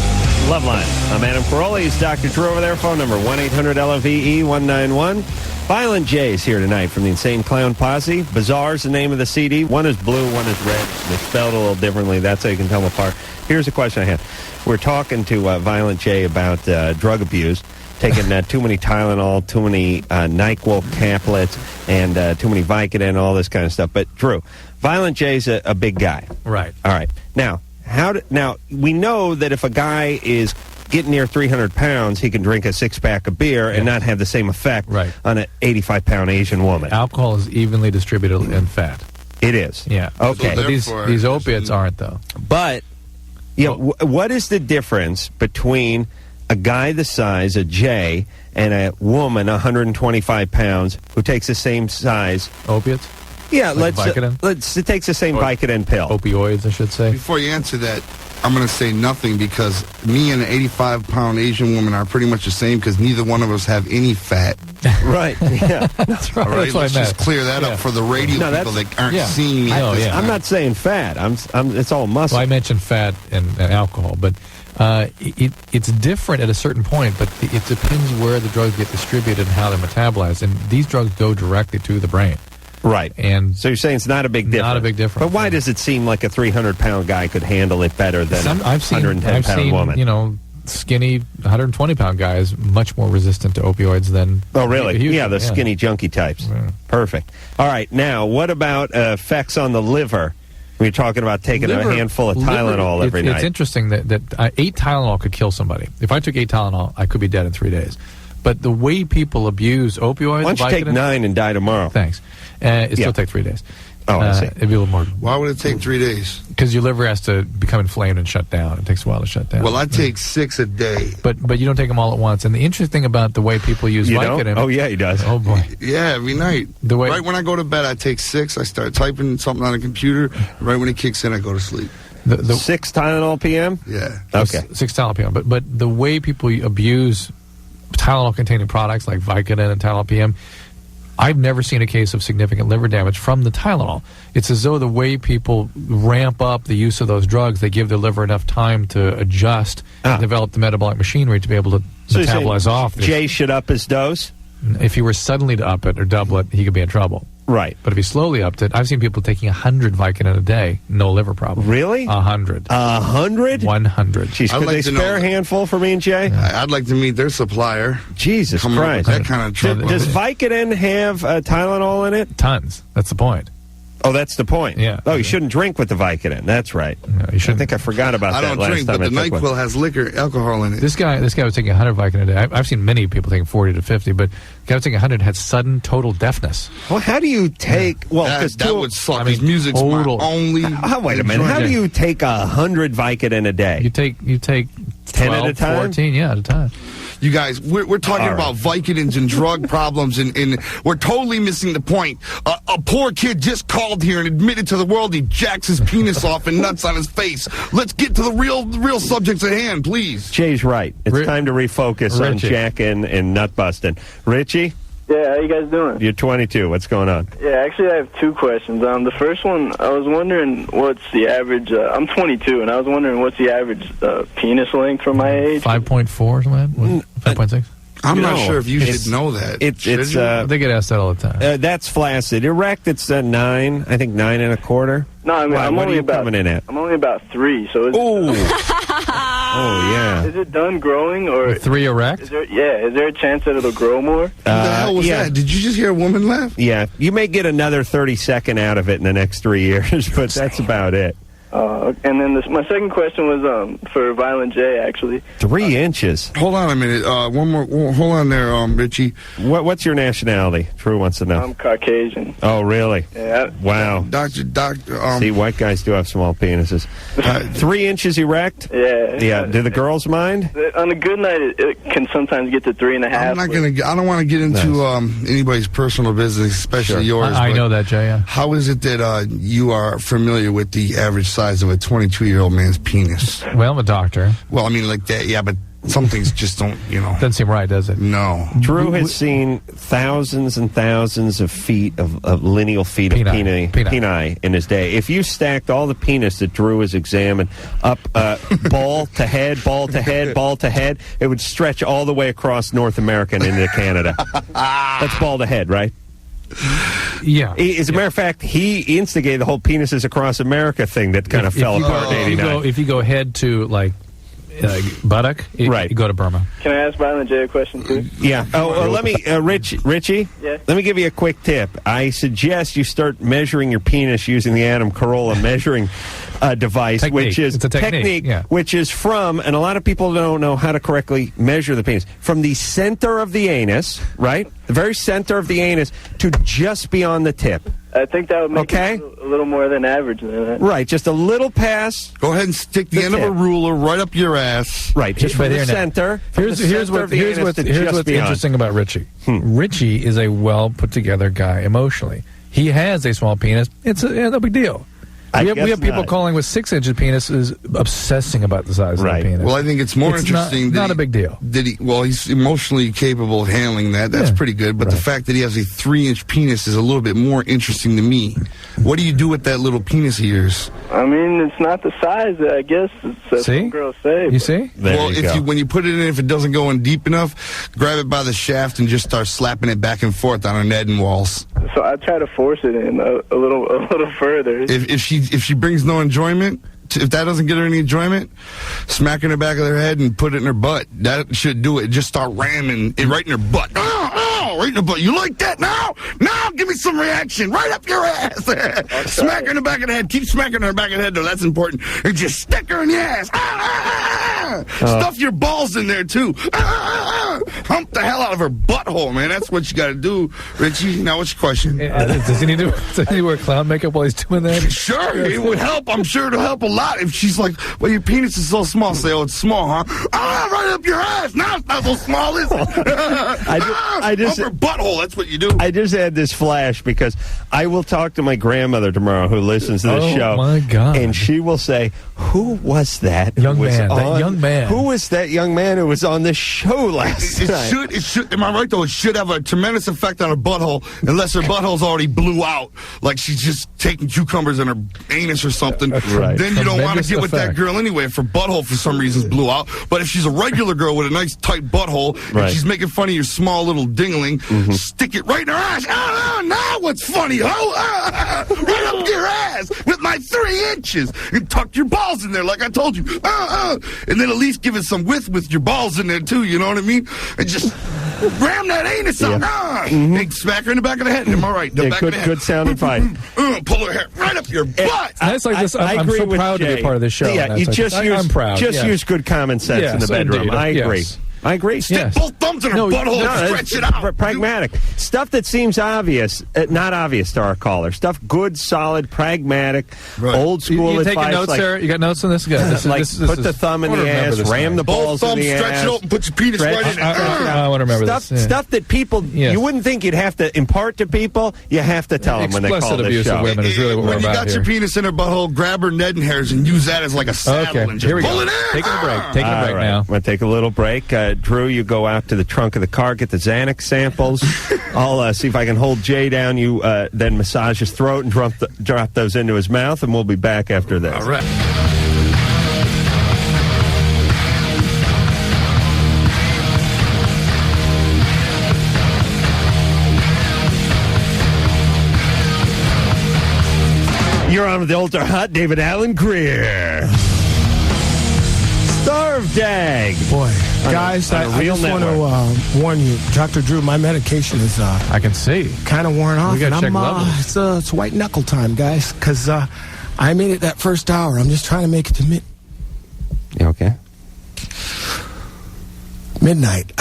Loveline. I'm Adam Carolla. He's Dr. Drew over there. Phone number 1-800-LOVE-191. Violent J is here tonight from the Insane Clown Posse. Bizarre's the name of the CD. One is blue, one is red. They're spelled a little differently. That's how you can tell them apart. Here's a question I had. We're talking to Violent J about drug abuse, taking too many Tylenol, too many NyQuil caplets, and too many Vicodin, all this kind of stuff. But, Drew, Violent J's a big guy. Right. All right. Now, we know that if a guy is getting near 300 pounds, he can drink a 6-pack of beer and not have the same effect on an 85-pound Asian woman. Alcohol is evenly distributed in fat. It is. Yeah. Okay. But these opiates aren't, though. But, what is the difference between a guy the size of Jay and a woman 125 pounds who takes the same size opiates? Yeah, Like Vicodin? It takes the same Vicodin pill. Opioids, I should say. Before you answer that, I'm going to say nothing because me and an 85-pound Asian woman are pretty much the same because neither one of us have any fat. Right. Yeah. That's right. All right, let's just clear that up for the radio people that aren't seeing me. I'm not saying fat. It's all muscle. Well, I mentioned fat and alcohol, but it's different at a certain point, but it depends where the drugs get distributed and how they're metabolized. And these drugs go directly to the brain. Right. And so you're saying it's not a big difference. Not a big difference. But why does it seem like a 300-pound guy could handle it better than a 110-pound woman? You know, skinny 120-pound guys much more resistant to opioids than... Oh, really? Yeah, the skinny junkie types. Yeah. Perfect. All right. Now, what about effects on the liver? We're talking about taking a handful of Tylenol every night. It's interesting that 8 Tylenol could kill somebody. If I took 8 Tylenol, I could be dead in 3 days. But the way people abuse opioids... Why don't you take 9 and die tomorrow? Thanks. It still take 3 days. Oh, I see. It'd be a little more... Why would it take 3 days? Because your liver has to become inflamed and shut down. It takes a while to shut down. Well, I take 6 a day. But you don't take them all at once. And the interesting thing about the way people use Vicodin... Don't? Oh, yeah, he does. Oh, boy. Yeah, every night. Right when I go to bed, I take 6. I start typing something on the computer. Right when it kicks in, I go to sleep. 6 Tylenol PM? Yeah. Okay. 6 Tylenol PM. But the way people abuse Tylenol-containing products like Vicodin and Tylenol PM, I've never seen a case of significant liver damage from the Tylenol. It's as though the way people ramp up the use of those drugs, they give their liver enough time to adjust and develop the metabolic machinery to be able to metabolize off. Jay should up his dose? If he were suddenly to up it or double it, he could be in trouble. Right. But if he slowly upped it, I've seen people taking 100 Vicodin a day, no liver problem. Really? 100. 100? 100. Jeez, could they spare a handful for me and Jay? I'd like to meet their supplier. Jesus Christ. That kind of trouble. Does Vicodin have Tylenol in it? Tons. That's the point. Oh, that's the point. Yeah. Oh, you shouldn't drink with the Vicodin. That's right. No, you shouldn't. I think I forgot about that last time. I don't drink, but the NyQuil has alcohol in it. This guy was taking 100 Vicodin a day. I've seen many people taking 40 to 50, but the guy was taking 100 had sudden total deafness. Well, how do you take... Well, that would suck. His music's total. my only... wait a minute. How do you take 100 Vicodin a day? You take 10 at a time? 14, at a time. You guys, we're talking about Vicodins and drug problems, and we're totally missing the point. A poor kid just called here and admitted to the world he jacks his penis off and nuts on his face. Let's get to the real subjects at hand, please. Jay's right. It's time to refocus on jacking and nut busting. Richie? Yeah, how you guys doing? You're 22. What's going on? Yeah, actually I have 2 questions. The first one, I was wondering what's the average... I'm 22, and I was wondering what's the average penis length for my age? 5.4 something? 5.6? I'm not sure if you should know that. They get asked that all the time. That's flaccid. Erect, it's 9. I think 9 1/4. No, I mean, I'm what only are you about coming in at? I'm only about 3. So is Oh yeah. Is it done growing or With 3 erect? Is there a chance that it'll grow more? What the hell was that? Did you just hear a woman laugh? Yeah, you may get another 30-second out of it in the next 3 years, but that's about it. And then my second question was for Violent J, actually. 3 inches. Hold on a minute. One more. Hold on there, Richie. What's your nationality? Drew wants to know. I'm Caucasian. Oh, really? Yeah. Wow. Doctor. See, white guys do have small penises. 3 inches erect? Yeah. Yeah. Do the girls mind? On a good night, it can sometimes get to 3.5. I don't want to get into anybody's personal business, especially yours. I know that, Jay. Yeah. How is it that you are familiar with the average size of a 22-year-old man's penis? Well, I'm a doctor. Well, I mean, like that, yeah, but some things just don't, Doesn't seem right, does it? No. Drew has seen thousands and thousands of feet of lineal feet of peni in his day. If you stacked all the penis that Drew has examined up ball to head, ball to head, ball to head, it would stretch all the way across North America and into Canada. That's ball to head, right? Yeah. As a matter of fact, he instigated the whole penises across America thing that kind of fell apart in 89. If you go head to, buttock, you go to Burma. Can I ask Violent J a question, too? Yeah. Let me, Richie? Yeah? Let me give you a quick tip. I suggest you start measuring your penis using the Adam Carolla measuring device, which is it's a technique, which is from, and a lot of people don't know how to correctly measure the penis, from the center of the anus, right? The very center of the anus to just beyond the tip. I think that would make it a little more than average than that. Right, just a little past. Go ahead and stick the end of a ruler right up your ass. Right, just from the center. Here's what's interesting about Richie. Richie is a well put together guy emotionally. he has a small penis, it's no big deal. We have people calling with 6-inch penises obsessing about the size of the penis. Well, I think it's more interesting. Not a big deal. He's emotionally capable of handling that. That's pretty good. But the fact that he has a 3-inch penis is a little bit more interesting to me. What do you do with that little penis of yours? I mean, it's not the size, I guess. It's some girls say. You see? When you put it in, if it doesn't go in deep enough, grab it by the shaft and just start slapping it back and forth on her Ned and walls. So I try to force it in a little further. If she brings no enjoyment, if that doesn't get her any enjoyment, smack her in the back of her head and put it in her butt. That should do it. Just start ramming it right in her butt. Right in the butt. You like that? Now, give me some reaction. Right up your ass. Smack her in the back of the head. Keep smacking her back of the head, though. That's important. And just stick her in the ass. Stuff your balls in there, too. Hump the hell out of her butthole, man. That's what you got to do, Richie. Now, what's your question? Does he need to wear clown makeup while he's doing that? Sure, it would help. I'm sure it'll help a lot. If she's like, well, your penis is so small. Say, oh, it's small, huh? Right up your ass. Now it's not so small, is it? I just up her butthole. That's what you do. I just had this flash because I will talk to my grandmother tomorrow who listens to this show. Oh, my God. And she will say, who was that young man? Who was that young man who was on this show last night? It should, am I right, though? It should have a tremendous effect on her butthole, unless her butthole's already blew out, like she's just taking cucumbers in her anus or something. Right. Then you don't want to get with that girl anyway if her butthole for some reason blew out. But if she's a regular girl with a nice tight butthole, and she's making fun of your small little dingling, stick it right in her ass. Now what's funny, ho? Right up your ass with my 3 inches. And tuck your balls in there like I told you. And then at least give it some width with your balls in there too, you know what I mean? And just ram that anus out. And smack her in the back of the head. Am I right? The back of the head. Good sounding fight. Pull her hair right up your butt. That's like this. I'm so proud to be a part of this show. Yeah, you I'm proud. Just use good common sense in the bedroom. Indeed. I agree. I agree. Stick both thumbs in her butthole and stretch it out. Pragmatic. Stuff that seems obvious, not obvious to our caller. Stuff good, solid, pragmatic, old school you advice. You taking notes, Sarah? You got notes on this? Good. Put the thumb in the ass, ram the balls in the ass. Stretch it out and put your penis right in it. I want to remember this. Stuff that people, you wouldn't think you'd have to impart to people. You have to tell them when they call this abuse show. Of women is really what we're about here. When you got your penis in her butthole, grab her Ned and hairs and use that as like a saddle and just pull it in. Taking a break. Taking a break now. I'm going to take a little break. Drew, you go out to the trunk of the car, get the Xanax samples. I'll see if I can hold Jay down. You then massage his throat and drop those into his mouth, and we'll be back after this. All right. You're on with the ultra hot David Allen Greer. Starve Dag. Boy, guys, I just want to warn you, Dr. Drew, my medication is I can see kind of worn off. We got to check levels. It's white knuckle time, guys, because I made it that first hour. I'm just trying to make it to You okay? midnight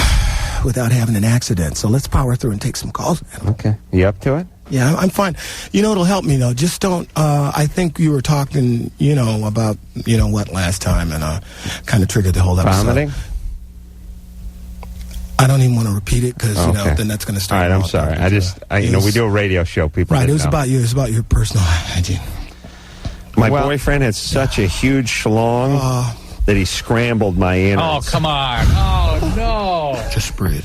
without having an accident. So let's power through and take some calls. Okay. You up to it? Yeah, I'm fine. You know, it'll help me, though. Just don't, I think you were talking, about, what last time, and kind of triggered the whole episode. Vomiting? I don't even want to repeat it, because, then that's going to start. All right, I'm sorry. We do a radio show, people. Right, it was about you. It was about your personal hygiene. My boyfriend had such a huge schlong that he scrambled my innards. Oh, come on. Oh, no. Just breathe.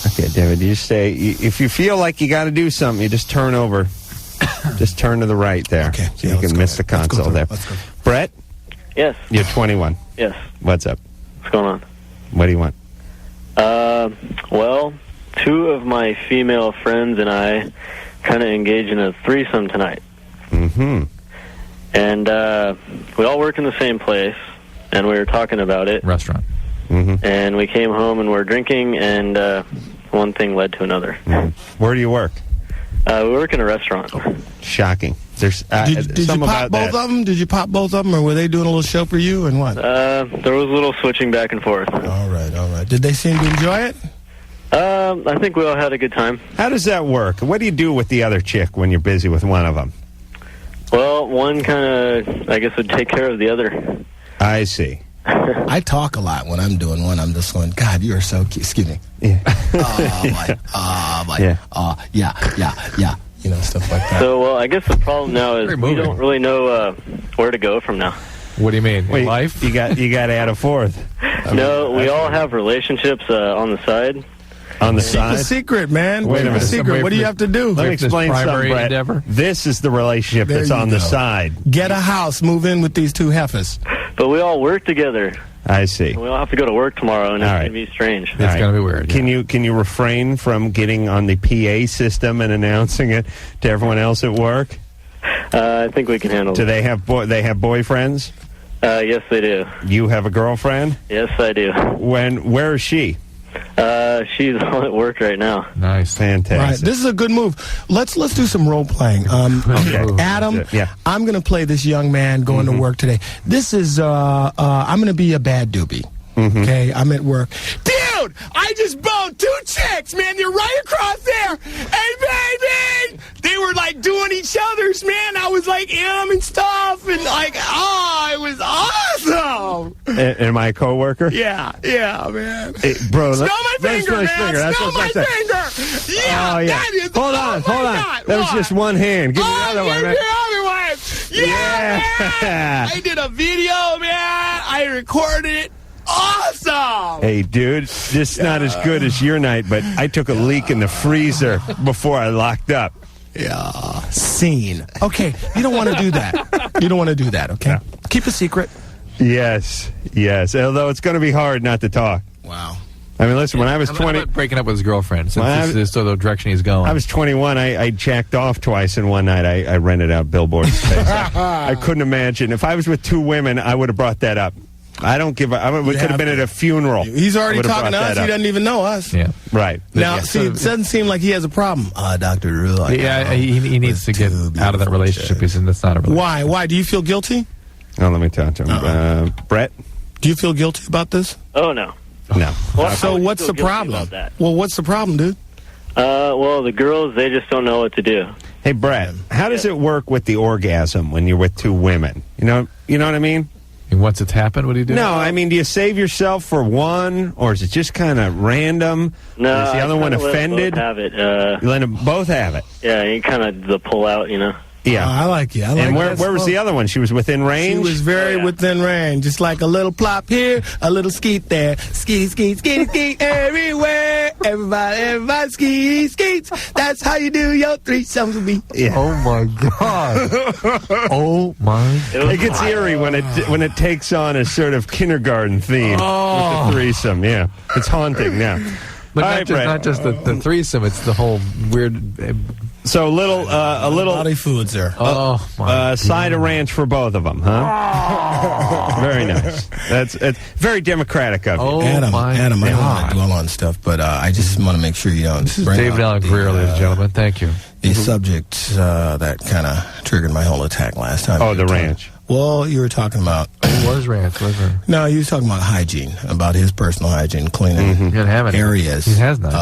Okay, David, you say, if you feel like you got to do something, you just turn over. Just turn to the right there. Okay. So you can miss the console there. Brett? Yes. You're 21. Yes. What's up? What's going on? What do you want? Well, 2 of my female friends and I kind of engage in a threesome tonight. Mm-hmm. And we all work in the same place, and we were talking about it. Restaurant. Mm-hmm. And we came home and we're drinking, and one thing led to another. Mm-hmm. Where do you work? We work in a restaurant. Shocking. There's did you pop both of them? Did you pop both of them, or were they doing a little show for you, and what? There was a little switching back and forth. All right. Did they seem to enjoy it? I think we all had a good time. How does that work? What do you do with the other chick when you're busy with one of them? Well, one kind of, I guess, would take care of the other. I see. I talk a lot when I'm doing one. I'm just going, God, you are so cute. Excuse me. Yeah. Yeah. stuff like that. So, well, I guess the problem now is we don't really know where to go from now. What do you mean? Wait, life? You got to add a fourth. No, we all have relationships on the side. On the Keep side? a secret, man. Wait a minute. Secret. What do you have to do? Let me explain something, Brett. endeavor. This is the relationship There that's you on the go. side. Get a house, move in with these two heifers. But we all work together. I see. We all have to go to work tomorrow, and it's All going right. to be strange. It's going to be weird. Can you refrain from getting on the PA system and announcing it to everyone else at work? I think we can handle Do it. they have boyfriends? Yes, they do. You have a girlfriend? Yes, I do. Where is she? She's all at work right now. Nice. Fantastic. Right. This is a good move. Let's do some role playing. Okay. Adam, Yeah. I'm going to play this young man going to work today. This is I'm going to be a bad doobie. Okay, I'm at work. Dude, I just boned 2 chicks, man. They're right across there. Hey, baby! They were like doing each other's, man. I was like in them and stuff, and like, it was awesome. Am I a coworker? Yeah, man. Hey, bro, Smell my finger, man. That's Smell what my I said. finger. Yeah, Oh, yeah. that is. Hold on. God, That was just one hand. Give me the other one, give man. me the other one. Yeah, Yeah. man. I did a video, man. I recorded it. Awesome. Hey, dude, this is not as good as your night, but I took a leak in the freezer before I locked up. Yeah. Scene. Okay, you don't want to do that. You don't want to do that, okay? No. Keep a secret. Yes. Although it's going to be hard not to talk. Wow. I mean, listen, when I was I'm 20... not breaking up with his girlfriend, since Well, this is sort of the direction he's going. I was 21. I jacked off twice in one night. I rented out billboard space. I couldn't imagine. If I was with 2 women, I would have brought that up. I don't give a... We could have been at a funeral. He's already I would have talking to brought us. that He up. doesn't even know us. Yeah. Right. Now, Yeah. see, it doesn't seem like he has a problem. Dr. Drew. He needs to get out of that relationship. He's in. That's not a relationship. Why? Do you feel guilty? Oh, let me talk to him. Brett? Do you feel guilty about this? Oh, no. No. Well, So what's the guilty problem? about that. Well, what's the problem, dude? Well, the girls, they just don't know what to do. Hey, Brett, how does it work with the orgasm when you're with 2 women? You know what I mean? And once it's happened, what do you do? No, I mean, do you save yourself for one, or is it just kind of random? No, is the other one offended? Have it. You let them both have it. Yeah, you kind of the pull out, Yeah. I like you. And where was the other one? She was within range? She was very within range. Just like a little plop here, a little skeet there. Skeet, skeet, skeet, skeet everywhere. Everybody skeets. That's how you do your threesomes with me. Yeah. Oh my God! Oh my! It gets eerie when it takes on a sort of kindergarten theme with the threesome. Yeah, it's haunting now. But All not, right, just, Brett. not just the threesome; it's the whole weird. So a little Body foods there. Oh my! Side of ranch for both of them, huh? Very nice. It's very democratic of you. Oh Adam, my I don't want God. to dwell on stuff, but I just want to make sure you don't. This is bring David up Allen the, Greer, ladies and gentlemen. Thank you. The subject that kind of triggered my whole attack last time. Oh, the ranch. Well, you were talking about. It was ranch, wasn't it? No, you were talking about hygiene, about his personal hygiene, cleaning He didn't have any areas. He has none.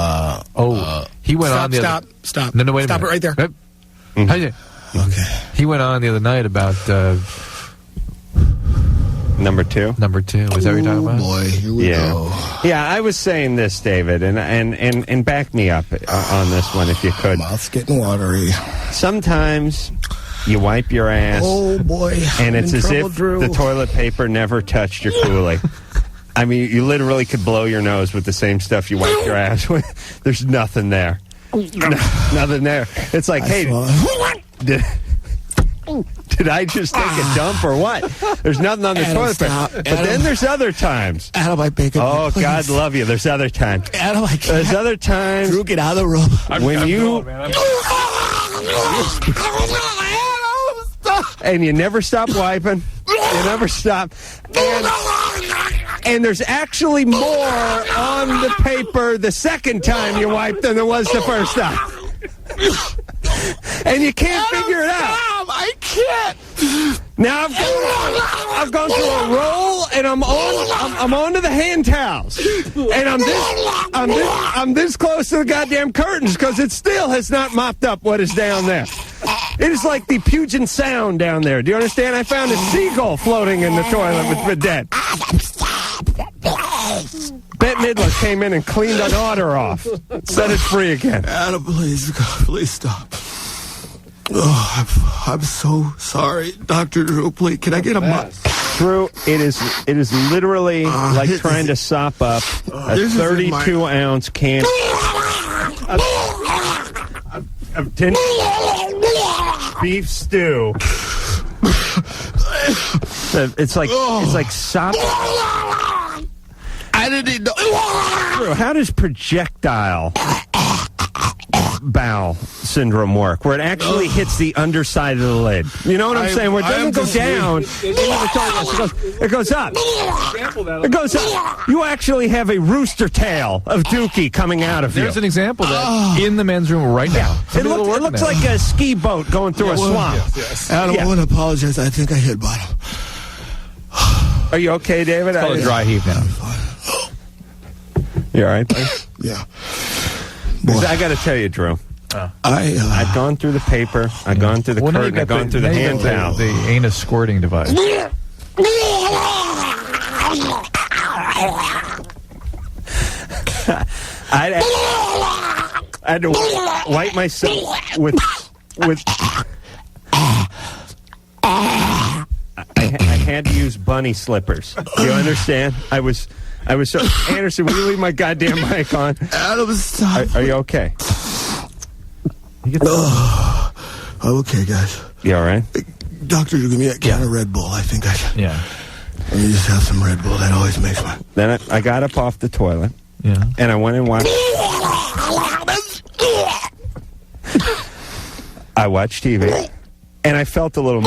He went stop, on the stop, other. stop. No, wait a Stop minute. it right there. Yep. Okay. He went on the other night about Number 2. number 2. Is that what you're talking about? Boy, here we go. Yeah, I was saying this, David, and back me up on this one if you could. Mouth's getting watery. Sometimes you wipe your ass, Oh boy, and I'm it's in as trouble, if Drew. the toilet paper never touched your coolie. I mean, you literally could blow your nose with the same stuff you wipe your ass with. There's nothing there. Nothing there. It's like, hey, did I just take a dump or what? There's nothing on the Adam, toilet paper. stop. But Adam. then there's other times. Adam, I beg of you, Oh, please. God love you. There's other times. Adam, I can't. There's other times Drew, get out of the room. when you and you never stop wiping. You never stop. And there's actually more on the paper the second time you wipe than there was the first time. And you can't figure it out. I can't. Now I've gone through a roll, and I'm on to the hand towels, and I'm this close to the goddamn curtains because it still has not mopped up what is down there. It is like the Puget Sound down there. Do you understand? I found a seagull floating in the toilet with the dead. Bette Midler came in and cleaned an otter off. Set it free again. Adam, please stop. Oh, I'm so sorry, Dr. Drew. Please, can I get a Drew, it is literally like trying to sop up a 32-ounce can of tin beef stew. It's like sop. I didn't know. Drew, how does projectile bowel syndrome work, where it actually hits the underside of the lid? You know what I'm saying? Where it doesn't go down. It goes up. It goes up. You actually have a rooster tail of dookie coming out of you. There's an example of that in the men's room right now. It looks like a ski boat going through a swamp. Yes. Adam, I want to apologize. I think I hit bottom. Are you okay, David? It's called a dry heave now. You all right, buddy? Yeah. I got to tell you, Drew. I've gone through the paper. I've gone through the curtain. I've gone through the hand towel. The anus squirting device. I had to wipe myself with. I had to use bunny slippers. You understand? I was so. Anderson, will you leave my goddamn mic on? Adam, stop. Are you okay? I'm okay, guys. You all right? Doctor, you give me a can of Red Bull. I think I should. Yeah. Let me just have some Red Bull. That always makes my... Then I got up off the toilet. Yeah. And I went and watched... I watched TV. And I felt a little...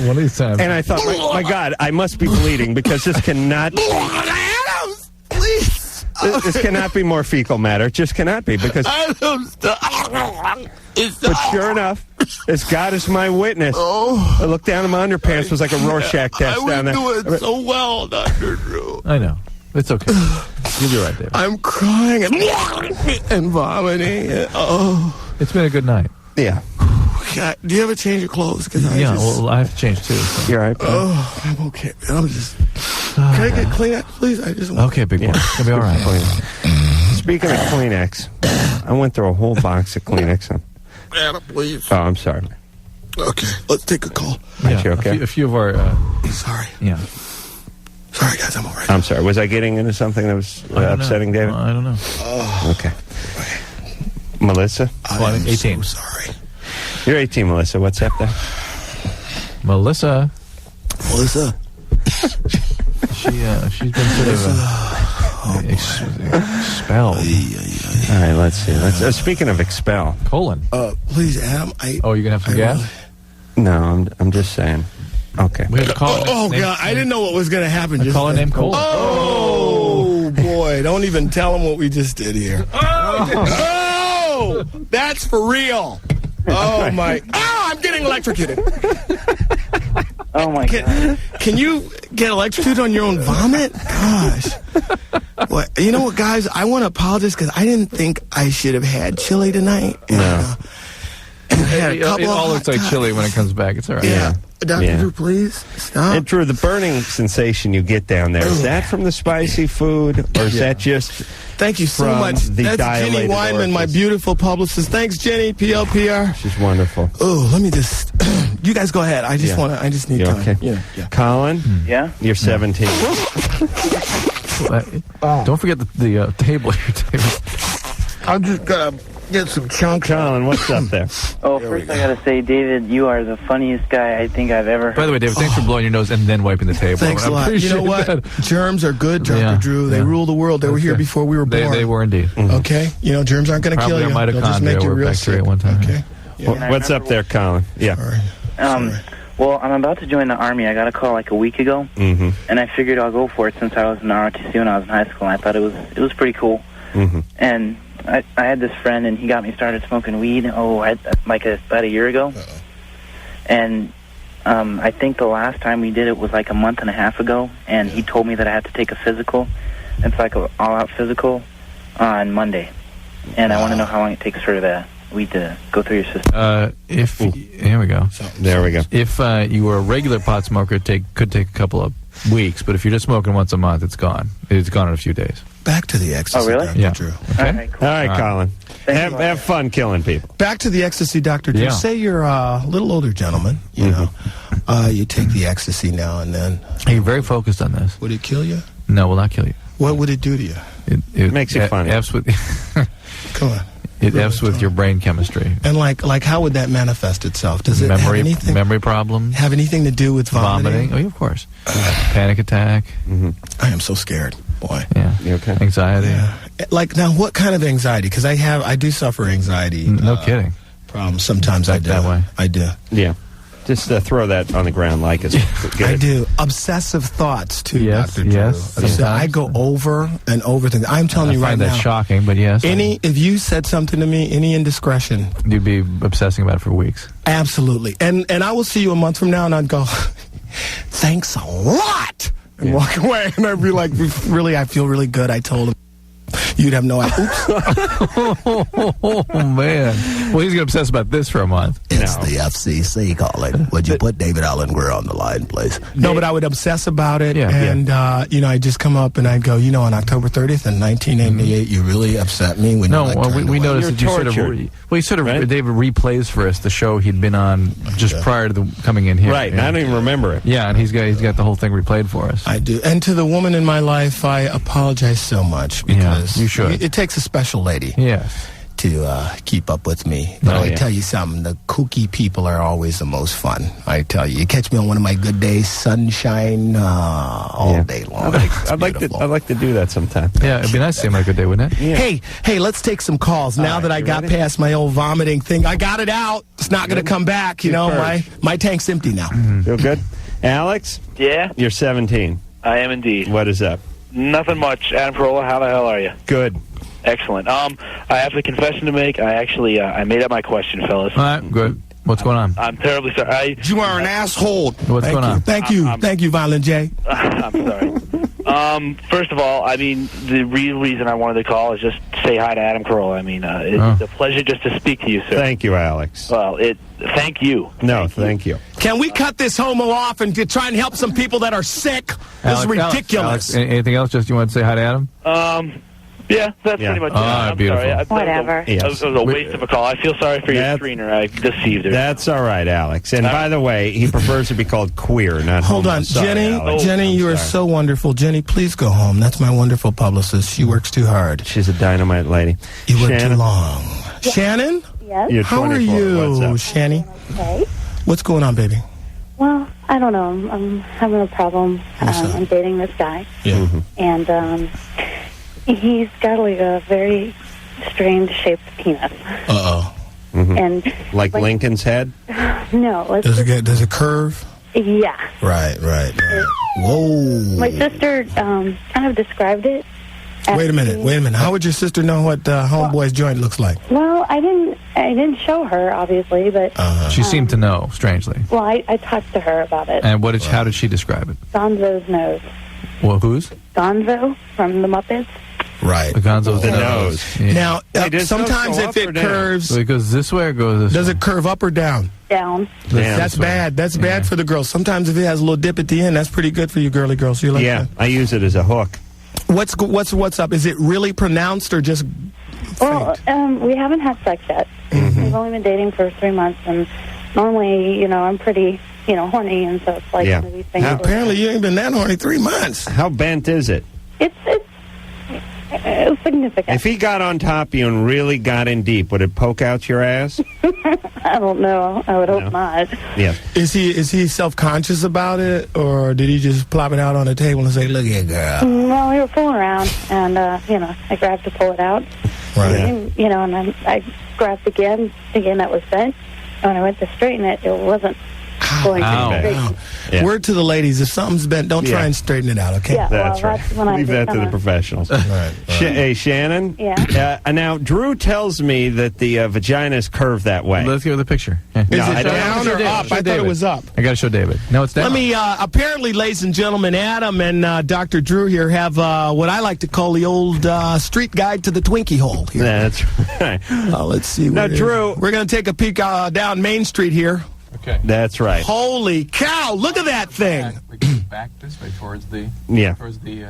One of these times. And I thought, my God, I must be bleeding because this cannot... Adams, please. This cannot be more fecal matter. It just cannot be because... Adams, But sure enough, as God is my witness, I looked down at my underpants. It was like a Rorschach test down there. I was doing so well, Dr. Drew. I know. It's okay. You'll be right there. I'm crying and vomiting. It's been a good night. Yeah. God, do you ever change your clothes? Well, I have to change too. So. You're all right, bro? I'm okay. I'm just... Can I get Kleenex, please? I just want... Okay, big boy. It's going to be all right. Speaking of Kleenex, I went through a whole box of Kleenex. Adam, please. Oh, I'm sorry. Okay, let's take a call. Yeah, you okay? A few of our... Sorry. Yeah. Sorry, guys, I'm all right. I'm sorry. Was I getting into something that was upsetting, David? I don't know. Okay. Melissa? I'm 18. So sorry. You're 18, Melissa. What's up there? Melissa. She's been sort of expelled. All right, let's see. Speaking of expel. Colon. Please, Adam, you're going to have some gas? No, I'm just saying. Okay. We have to call God, I didn't know what was going to happen. Call her name Colon. Oh, boy. Don't even tell him what we just did here. Oh, that's for real. Oh, my. Oh, I'm getting electrocuted. Oh, my God. Can you get electrocuted on your own vomit? Gosh. What, you know what, guys? I want to apologize because I didn't think I should have had chili tonight. No. It all looks like chili when it comes back. It's all right. Yeah. Dr. Drew, please stop. And Drew, the burning sensation you get down there, is that from the spicy food, or is that just Thank you so much. That's Jenny Weinman, my beautiful publicist. Thanks, Jenny, PLPR. She's wonderful. Oh, let me just... you guys go ahead. I just need time. Okay. Yeah. Colin? Yeah? You're 17. Don't forget the table. I'm just going to get some chunks. Colin, what's up there? Oh, first I got to say, David, you are the funniest guy I think I've ever heard. By the way, David, thanks for blowing your nose and then wiping the table. Thanks a lot. You know what? That. Germs are good, Dr. Drew. They rule the world. They were here before we were born. They were indeed. Mm-hmm. Okay? You know, germs aren't going to kill you. They'll just make you real sick. At one time. Okay? Yeah. What's up there, Colin? Yeah. Sorry. Well, I'm about to join the Army. I got a call like a week ago, and I figured I'll go for it since I was in the ROTC when I was in high school, and I thought it was pretty cool. And I had this friend, and he got me started smoking weed, about a year ago. And I think the last time we did it was like a month and a half ago, and he told me that I had to take a physical. It's like an all-out physical on Monday. And I want to know how long it takes for the weed to go through your system. Here we go. There we go. If you were a regular pot smoker, it could take a couple of weeks, but if you're just smoking once a month, it's gone. It's gone in a few days. Back to the ecstasy, Oh, really? Dr. Yeah. Drew. All right, cool. All right, Colin. Have fun killing people. Back to the ecstasy, Dr. Drew. Yeah. Say you're a little older gentleman, you know. You take the ecstasy now and then. Hey, you're very focused on this. Would it kill you? No, will not kill you. What would it do to you? It Makes it funny. F's with, Come on. it F's with your brain chemistry. And like how would that manifest itself? Does it have anything Memory problems. have anything to do with vomiting? Oh, yeah, of course. Panic attack. I am so scared, boy. Yeah. You okay? Anxiety. Yeah. Like now, what kind of anxiety? Because I do suffer anxiety. No kidding. Problems. Sometimes I do. That way. I do. Yeah. Just throw that on the ground like it's good. I do. Obsessive thoughts too, Yes, Dr. Drew. yes, sometimes. I go over and over things. I'm telling you right find now. that shocking, but yes. If you said something to me, any indiscretion, You'd be obsessing about it for weeks. absolutely. And I will see you a month from now, and I'd go, thanks a lot, and walk away. And I'd be like, really, I feel really good. I told him. You'd have no idea. Oh, man. Well, he's going to obsess about this for a month. It's the FCC calling. Would you put David Allen Greer on the line, please? No, but I would obsess about it, and I'd just come up and I'd go, on October 30th in 1988, you really upset me when No, you well, turned we away. noticed that you sort of, David replays for us the show he'd been on just prior to coming in here. Right, and I don't even remember it. Yeah, and he's got the whole thing replayed for us. I do. And to the woman in my life, I apologize so much because you should. It takes a special lady. Yes. To keep up with me. But I tell you something, the kooky people are always the most fun. I tell you. You catch me on one of my good days, sunshine all day long. I'd like to do that sometime. Yeah, it'd be nice to see him on a good day, wouldn't it? Yeah. Hey, let's take some calls. Now that I got past my old vomiting thing, I got it out. It's not going to come back. My tank's empty now. Feel good? Alex? Yeah? You're 17. I am indeed. What is up? Nothing much. Adam Carolla, how the hell are you? Good. Excellent. I have a confession to make. I actually I made up my question, fellas. All right, good. What's going on? I'm terribly sorry. You are an asshole. What's going on? Thank you, Violent J. I'm sorry. First of all, I mean, the real reason I wanted to call is just to say hi to Adam Carolla. I mean, it's a pleasure just to speak to you, sir. Thank you, Alex. Well, thank you. No, thank you. Can we cut this homo off and try and help some people that are sick? This is ridiculous. Alex, anything else? Just you want to say hi to Adam? Yeah, that's pretty much it. I'm beautiful. sorry. Whatever. It was a waste of a call. I feel sorry for your screener. I deceived her. That's all right, Alex. And by the way, he prefers to be called queer, not Hold homo. on, Sorry, Jenny. Alex. Jenny, you are so wonderful. Jenny, please go home. That's my wonderful publicist. She works too hard. She's a dynamite lady. You work too Shannon? long. Shannon? Yes? You're How are 24. you, What's Shanny? Okay. What's going on, baby? Well, I don't know. I'm having a problem. I'm dating this guy. Yeah. And he's got like a very strange shaped penis. Uh-oh. And Like Lincoln's head? no. Does it curve? Yeah. Right. Whoa. My sister kind of described it. Wait a minute. How would your sister know what homeboy's joint looks like? Well, I didn't show her, obviously, but She seemed to know, strangely. well, I talked to her about it. And how did she describe it? Gonzo's nose. Well, whose? Gonzo from the Muppets. Right. The Gonzo's The nose. nose. Yeah. Now, Hey, does sometimes those go if up or it down? curves, So it goes this way or goes this does way? it curve up or down? Down. Damn, That's bad. That's bad for the girls. Sometimes if it has a little dip at the end, that's pretty good for you girly girls. You like Yeah, that? I use it as a hook. What's up? Is it really pronounced or just Well, we haven't had sex yet. We've only been dating for 3 months, and normally, I'm pretty, horny, and so it's like one of these things. How- where apparently you ain't been that horny 3 months? How bent is it? It's significant. If he got on top of you and really got in deep, would it poke out your ass? I don't know. I would hope not. Yeah. Is he self-conscious about it, or did he just plop it out on the table and say, "Look here, girl"? Well, we were fooling around, and I grabbed to pull it out. Right. And, and then I grabbed again, thinking that was bent. And when I went to straighten it, it wasn't going to straighten. Yeah. Word to the ladies: if something's bent, don't try and straighten it out. Okay. Yeah, That's well, right. that's when I Leave that to the kinda- professionals. Right. Hey, Shannon? Yeah. Now, Drew tells me that the vagina is curved that way. Let's go with the picture. Yeah. Is No, it I don't- down Show or David. up? Show I thought David. it was up. I got to show David. No, it's down. Let me, apparently, ladies and gentlemen, Adam and Dr. Drew here have what I like to call the old street guide to the Twinkie hole here. That's right. Let's see. Now, Drew. We're going to take a peek down Main Street here. Okay. That's right. Holy cow, look at that thing. Back this way towards the... Yeah. Towards the...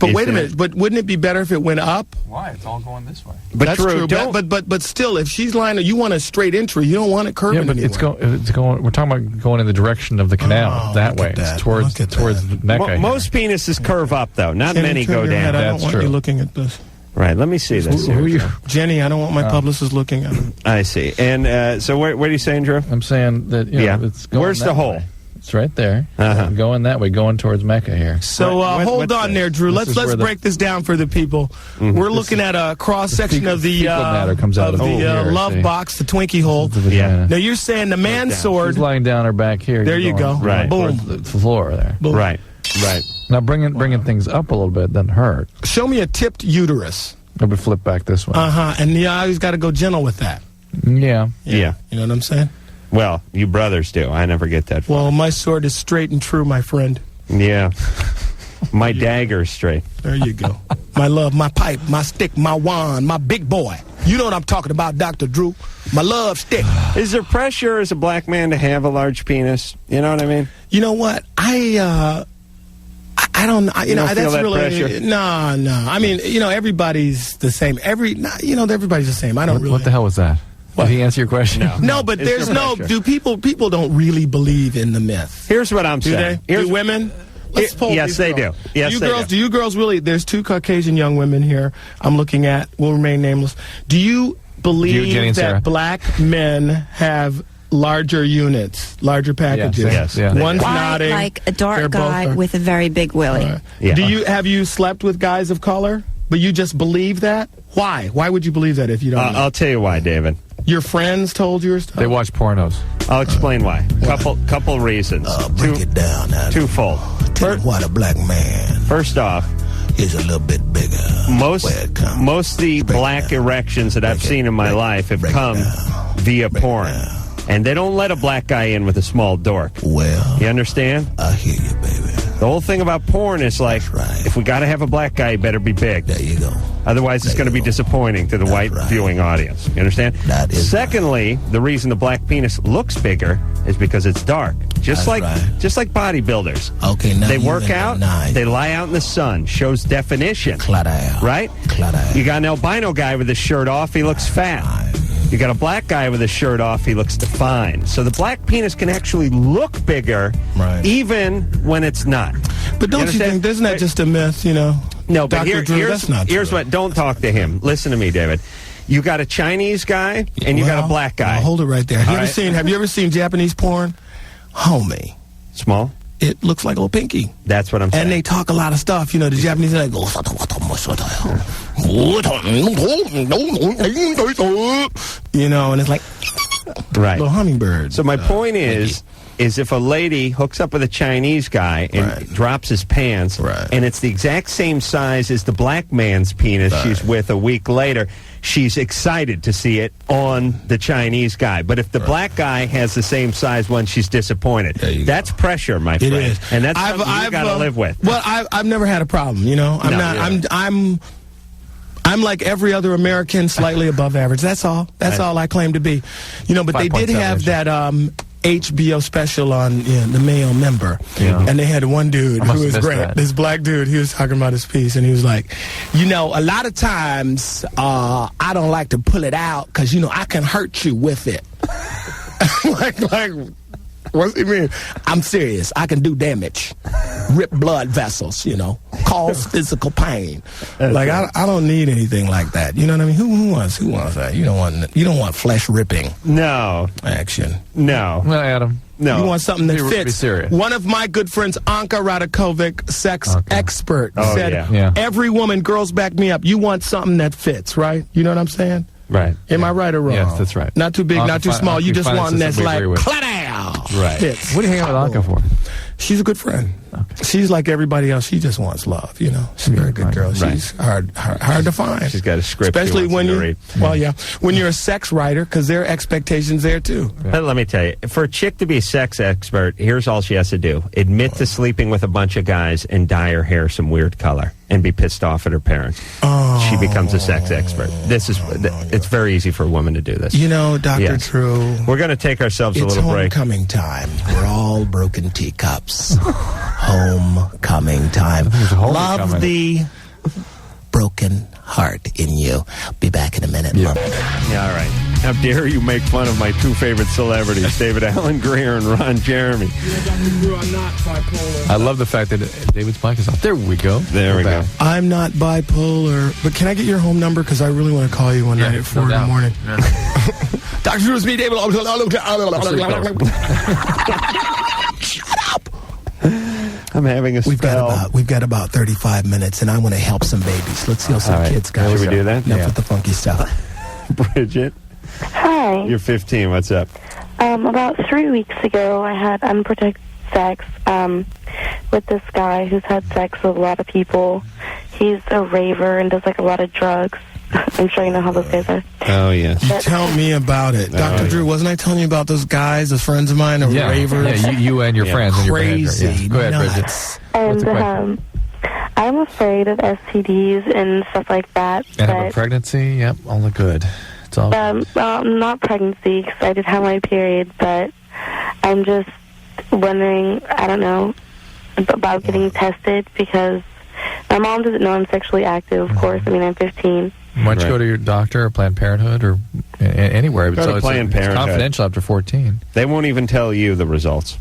But wait a minute. But wouldn't it be better if it went up? Why? It's all going this way. But that's Drew, true. But still, if she's lying, you want a straight entry. You don't want it curving. Yeah, but anywhere. it's going. We're talking about going in the direction of the canal that way. It's towards Mecca. Most penises curve up, though. Not many go down. I don't want you looking at this. Right. Let me see this. Who are you? Jenny, I don't want my publicist looking at it. I see. And so what are you saying, Drew? I'm saying that, it's going Where's that the hole? way. It's right there. Going that way, going towards Mecca here. So hold on there, Drew. Let's break this down for the people. We're looking at a cross section of the matter comes out of the love box, the Twinkie hole. Yeah. Now you're saying the man's sword. She's lying down her back here. There you go. Right. Boom. The floor there. Boom. Right. Now bringing things up a little bit doesn't hurt. Show me a tipped uterus. Maybe flip back this way. And you always got to go gentle with that. Yeah. You know what I'm saying? Well, you brothers do. I never get that far. Well, my sword is straight and true, my friend. Yeah. My dagger's straight. There you go. My love, my pipe, my stick, my wand, my big boy. You know what I'm talking about, Dr. Drew. My love stick. Is there pressure as a black man to have a large penis? You know what I mean? You know what? I don't. You don't feel that's that really pressure? No. I mean, everybody's the same. Everybody's the same. I don't really. What the hell was that? Did he answer your question? No, but there's no. Do people don't really believe in the myth? Here's what I'm saying. Do women? Let's poll yes, these they girls. do. Yes, you they girls, do. you girls really? There's two Caucasian young women here. I'm looking at. Will remain nameless. Do you believe Jenny and Sarah. that black men have larger units, larger packages? Yes. Yeah. One's I nodding. like a They're dark both guy are- with a very big willy. Yeah. Have you slept with guys of color? But you just believe that? Why? Why would you believe that if you don't know? I'll tell you why, David. Your friends told you or stuff? They watch pornos. I'll explain why. Couple reasons. Break it down. Twofold. What a black man First off, is a little bit bigger. most of the black erections that I've seen in my life have come via porn. And they don't let a black guy in with a small dork. Well, you understand? I hear you, baby. The whole thing about porn is like, if we got to have a black guy, he better be big. There you go. Otherwise, it's going to be disappointing to the white viewing audience. You understand? Secondly, the reason the black penis looks bigger is because it's dark. Just like bodybuilders. Okay, now they you work out, they lie out in the sun, shows definition. Right? You got an albino guy with his shirt off, he looks fat. You got a black guy with his shirt off, he looks defined. So the black penis can actually look bigger, even when it's not. But don't you think, isn't that just a myth, No, but Dr. Drew, that's not here's true. what, don't talk to him. Listen to me, David. You got a Chinese guy, and you got a black guy. Hold it right there. Have you ever seen Japanese porn? Homie. Small? It looks like a little pinky. That's what I'm saying. And they talk a lot of stuff. The Japanese are like, and it's like, right. little hummingbird. So my point is if a lady hooks up with a Chinese guy and drops his pants, and it's the exact same size as the black man's penis she's with a week later, she's excited to see it on the Chinese guy. But if the black guy has the same size one, she's disappointed. That's pressure, my friend. It is. And that's something you got to live with. Well, I've never had a problem, I'm like every other American, slightly above average. That's all. That's all I claim to be. But they did have that HBO special on the male member. Yeah. And they had one dude who was great. That. This black dude, he was talking about his piece, and he was like, a lot of times I don't like to pull it out because, I can hurt you with it. like, what's he mean? I'm serious. I can do damage. Rip blood vessels, cause physical pain. Like, I don't need anything like that. You know what I mean? Who wants that? You don't want flesh ripping. No. Action. No. Well, Adam. No. You want something that fits. Be serious. One of my good friends, Anka Radakovic, sex expert, said, every woman, girls back me up, you want something that fits, right? You know what I'm saying? Right. Am I right or wrong? Yes, that's right. Not too big, not too small. You just want that's like, right. Fits. What do you hang out with Anka for? She's a good friend. Okay. She's like everybody else. She just wants love, She's a very good girl. She's hard to find. She's got a script. Especially when you read. when you're a sex writer, because there are expectations there too. But let me tell you, for a chick to be a sex expert, here's all she has to do: admit to sleeping with a bunch of guys and dye her hair some weird color and be pissed off at her parents. She becomes a sex expert. It's very easy for a woman to do this. Dr. True. We're going to take ourselves a little break. It's homecoming time. We're all broken teacups. Homecoming. homecoming time. Love coming. the broken heart in you. Be back in a minute. Yeah, all right. How dare you make fun of my two favorite celebrities, David Allen Greer and Ron Jeremy. I'm not bipolar. I love the fact that David's mic is off. There we go. There we go. I'm not bipolar. But can I get your home number? Because I really want to call you one night at 4 in the morning. Dr. Drew, it's me, David. Shut up. I'm having a spell. We've got about 35 minutes, and I want to help some babies. Let's see how some kids got. Should we do that? Enough with the funky stuff. Bridget. Hi. You're 15. What's up? About 3 weeks ago, I had unprotected sex with this guy who's had sex with a lot of people. He's a raver and does like a lot of drugs. I'm sure you know how those guys are. Oh, yes. You tell me about it. Dr. Drew, wasn't I telling you about those guys, those friends of mine, ravers? Yeah, you and your friends. And Crazy, your Go ahead, Bridget. And I'm afraid of STDs and stuff like that. And have a pregnancy? Yep, all the good. It's all not pregnancy, because I did have my period, but I'm just wondering, I don't know, about getting tested, because my mom doesn't know I'm sexually active, of course. I mean, I'm 15. Why don't you go to your doctor or Planned Parenthood or anywhere? Go to Planned Parenthood. It's confidential after 14. They won't even tell you the results.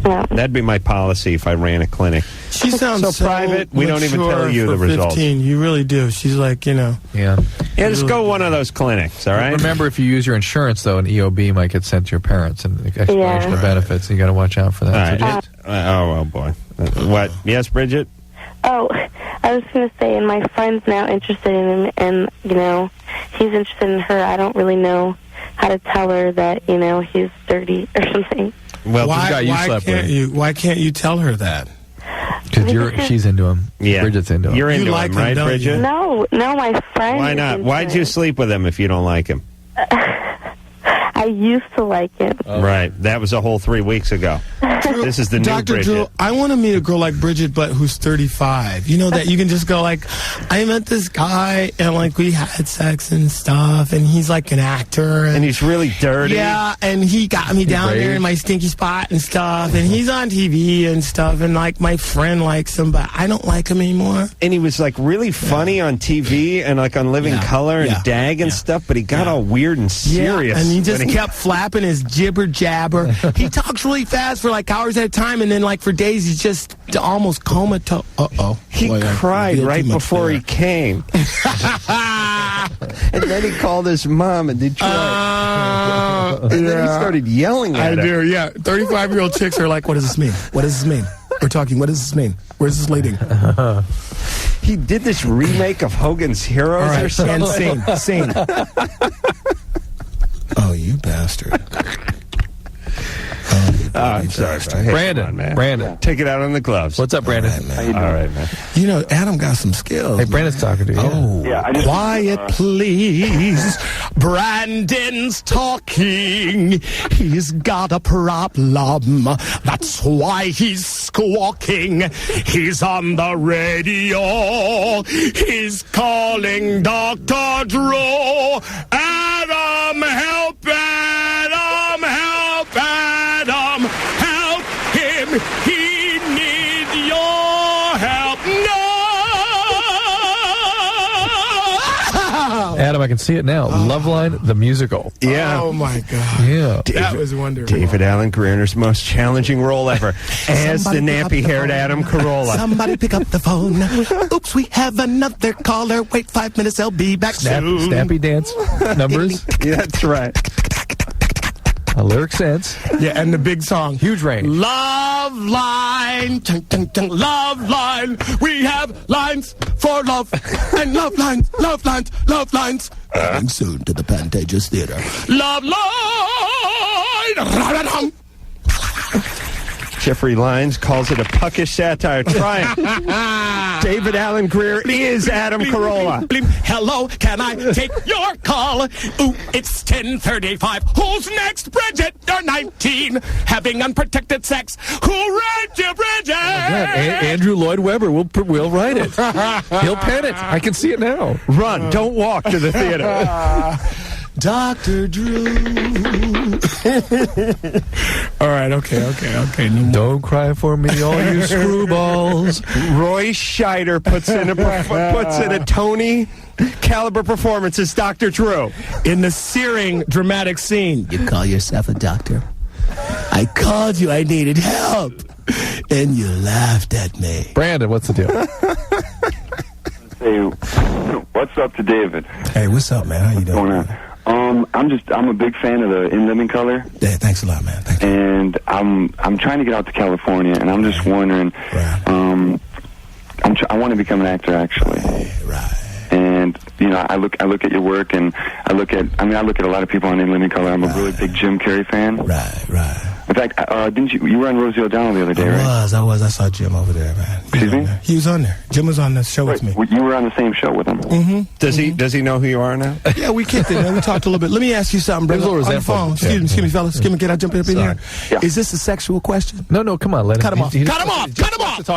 Yeah. That'd be my policy if I ran a clinic. She sounds so private. We don't even tell you the for results. 15. You really do. She's like, Yeah. Yeah, just go one of those clinics, all right? Remember, if you use your insurance, though, an EOB might get sent to your parents and explanation of benefits. You got to watch out for that. All right. Oh, boy. What? Yes, Bridget? Oh, I was going to say, and my friend's now interested in him, and, he's interested in her. I don't really know how to tell her that, he's dirty or something. Well, why can't you tell her that? Because she's into him. Yeah. Bridget's into him. You're into like him, right, don't Bridget? No, my friend. Why not? Why'd you sleep with him if you don't like him? I used to like him. Right. That was a whole 3 weeks ago. This is the new Dr. Bridget. Drew, I want to meet a girl like Bridget, but who's 35. You know that you can just go like, I met this guy, and like we had sex and stuff, and he's like an actor. And he's really dirty. Yeah, and he got me down there in my stinky spot and stuff, and he's on TV and stuff, and like my friend likes him, but I don't like him anymore. And he was like really funny on TV and like on Living Color and Dag and stuff, but he got all weird and serious. And he just kept flapping his jibber jabber. He talks really fast for like hours at a time, and then like for days he's just almost comatose. He cried right before he came. And then he called his mom in Detroit. And then he started yelling at her. I do, yeah. 35-year-old chicks are like, what does this mean? What does this mean? We're talking, what does this mean? Where's this leading? He did this remake of Hogan's Heroes or something. And scene. Oh, you bastard. I'm sorry, hey, Brandon. man. Brandon. Take it out on the gloves. What's up, Brandon? All right, man. You know, Adam got some skills. Hey, Brandon's talking to you. Oh, quiet, please. Brandon's talking. He's got a problem. That's why he's squawking. He's on the radio. He's calling Dr. Drew. Adam, help Adam, help Adam, help him. He needs your help. No! Adam, I can see it now. Loveline, the musical. Yeah. Oh, my God. Yeah. That was wonderful. David Allen Grier's most challenging role ever as the nappy-haired Adam Carolla. Somebody pick up the phone. Oops, we have another caller. Wait 5 minutes, I'll be back soon. Snappy dance numbers. Yeah, that's right. Lyric sense. Yeah, and the big song. Huge range. Love line. Chung, chung, chung, love line. We have lines for love. And love lines, love lines, love lines. Coming soon to the Pantages Theater. Love line. Jeffrey Lyons calls it a puckish satire. Try it. David Allen Greer is Adam Carolla. Hello, can I take your call? Ooh, it's 10:35. Who's next? Bridget, you're 19. Having unprotected sex. Who read you, Bridget? Andrew Lloyd Webber will write it. He'll pen it. I can see it now. Run, don't walk to the theater. Dr. Drew. All right, okay. Don't cry for me, all you screwballs. Roy Scheider puts in a Tony caliber performance as Dr. Drew. In the searing, dramatic scene. You call yourself a doctor? I called you, I needed help. And you laughed at me. Brandon, what's the deal? Hey, what's up to David? Hey, what's up, man? How you doing? What's going on? I'm a big fan of the In Living Color. Yeah, thanks a lot, man. Thank you. And I'm trying to get out to California, and I'm just wondering. Right. I want to become an actor, actually. Right. And I look at your work, and I look at a lot of people on In Living Color. I'm a really big Jim Carrey fan. Right. In fact, didn't you were on Rosie O'Donnell the other day, right? I was. I saw Jim over there, man. Excuse me? He was on there. Jim was on the show with me. You were on the same show with him. Mm-hmm. Does he know who you are now? Yeah, we kicked it, man. We talked a little bit. Let me ask you something, brother. On the phone. Excuse me, fellas. Can I jump up in here? Yeah. Is this a sexual question? No, come on. Let Cut him off. He Cut him off.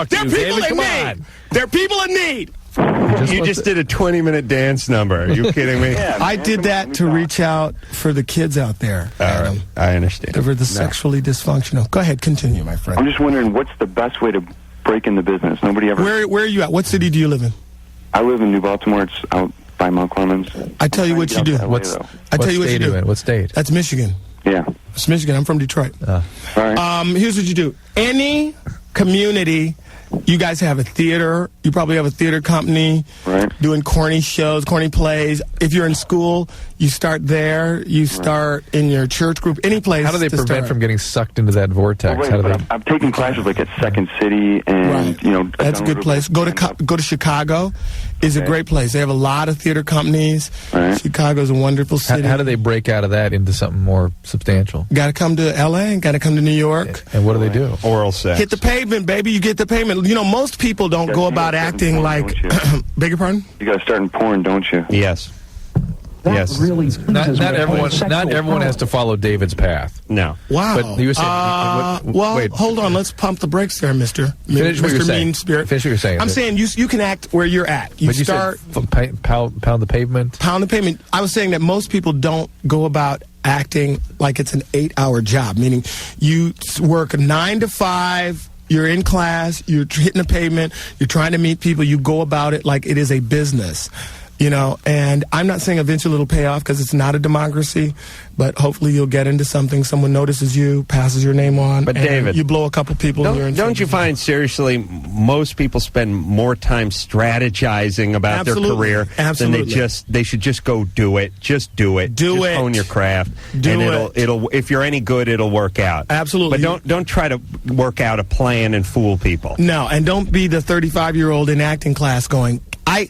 There are people in need. There are people in need. You just did a 20-minute dance number. Are you kidding me? Yeah, I did that to reach out for the kids out there. Right. I understand. That were the sexually dysfunctional. Go ahead, continue, my friend. I'm just wondering what's the best way to break in the business. Nobody ever. Where are you at? What city do you live in? I live in New Baltimore. It's out by Mount Clemens. I tell you what you do. What state? That's Michigan. Yeah. It's Michigan. I'm from Detroit. All right. Here's what you do. Any community. You guys have a theater. You probably have a theater company doing corny shows, corny plays. If you're in school, you start there. You start in your church group, any place. How do they prevent from getting sucked into that vortex? I'm taking classes like at Second City, and that's a good place. Go to Chicago. Is a great place. They have a lot of theater companies. Chicago's a wonderful city. How do they break out of that into something more substantial? Got to come to L.A. Got to come to New York. And what do they do? Oral sex. Hit the pavement, baby. You get the pavement. Most people don't go about acting like. Beg your pardon? You got to start in porn, don't you? Yes. Yes. Really not everyone has to follow David's path. No. Wow. But you were saying, wait. Hold on. Let's pump the brakes there, Mister. Finish what you're saying. Mean Spirit. Finish what you're saying. I'm saying you can act where you're at. You start pound the pavement. Pound the pavement. I was saying that most people don't go about acting like it's an 8-hour job, meaning you work 9 to 5. You're in class, you're hitting the pavement, you're trying to meet people, you go about it like it is a business, and I'm not saying eventually it'll pay off because it's not a democracy, but hopefully you'll get into something, someone notices you, passes your name on, but and David, you blow a couple people. Don't you find, seriously, most people spend more time strategizing about their career than they should just go do it. Just do it. Just hone your craft. It'll if you're any good, it'll work out. Absolutely. But don't try to work out a plan and fool people. No, and don't be the 35-year-old in acting class going, I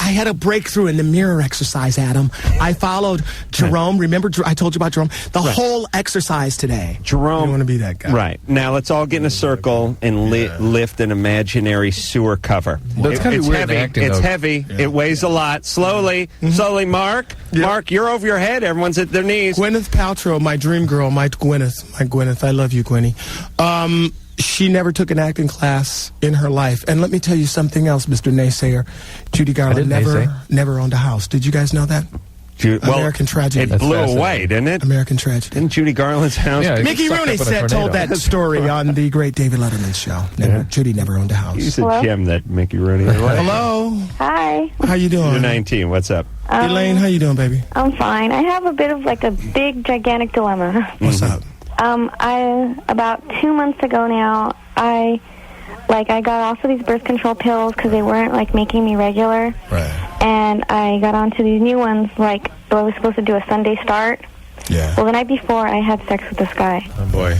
had a breakthrough in the mirror exercise, Adam. I followed Jerome. Remember, I told you about Jerome? The whole exercise today. Jerome. You want to be that guy. Right. Now, let's all get in a circle and lift an imaginary sewer cover. That's kind of weird acting, It's heavy. Yeah. It weighs a lot. Slowly. Slowly, Mark. Yep. Mark, you're over your head. Everyone's at their knees. Gwyneth Paltrow, my dream girl, my Gwyneth. I love you, Gwynny. She never took an acting class in her life. And let me tell you something else, Mr. Naysayer. Judy Garland never owned a house. Did you guys know that? American Tragedy. It blew away, didn't it? American Tragedy. Didn't Judy Garland's house? Yeah, Mickey Rooney told that story on the great David Letterman show. Judy never owned a house. He's a gem, that Mickey Rooney. Hello. Hi. How you doing? You're 19. What's up? Elaine, how you doing, baby? I'm fine. I have a bit of like a big, gigantic dilemma. What's up? About 2 months ago now, I got off of these birth control pills because they weren't making me regular. Right. And I got onto these new ones, I was supposed to do a Sunday start. Yeah. Well, the night before, I had sex with this guy. Oh boy.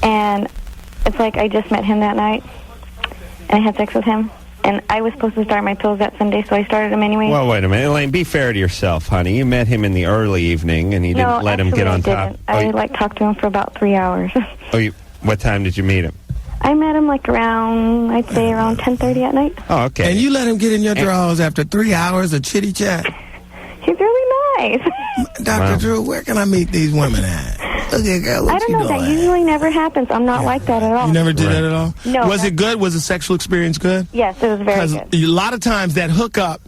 And it's like I just met him that night, and I had sex with him. And I was supposed to start my pills that Sunday, so I started them anyway. Well, wait a minute. Elaine, be fair to yourself, honey. You met him in the early evening, and you didn't let him get on top. I talked to him for about 3 hours. What time did you meet him? I met him around 10:30 at night. Oh, okay. And you let him get in your drawers after 3 hours of chitty chat. He's really nice. Dr. Drew, where can I meet these women at? Okay, girl, I don't know. That usually never happens. I'm not like that at all. You never did that at all? No. Was it good? Was the sexual experience good? Yes, it was very good. A lot of times that hookup,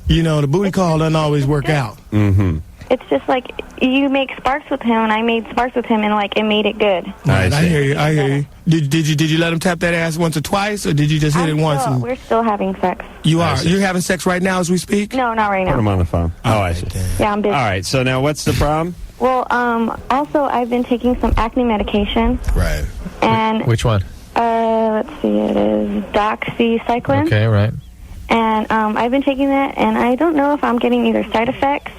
the booty call doesn't always work out. Mm-hmm. It's just like you make sparks with him, and I made sparks with him, and like it made it good. I hear you. Did you let him tap that ass once or twice, or did you just hit it once? We're still having sex. You are. You're having sex right now as we speak? No, not right now. Put him on the phone. Oh, I see. Yeah, I'm busy. All right, so now what's the problem? Well, also I've been taking some acne medication. Right. And which one? Let's see, it is doxycycline. Okay, right. And I've been taking that, and I don't know if I'm getting either side effects,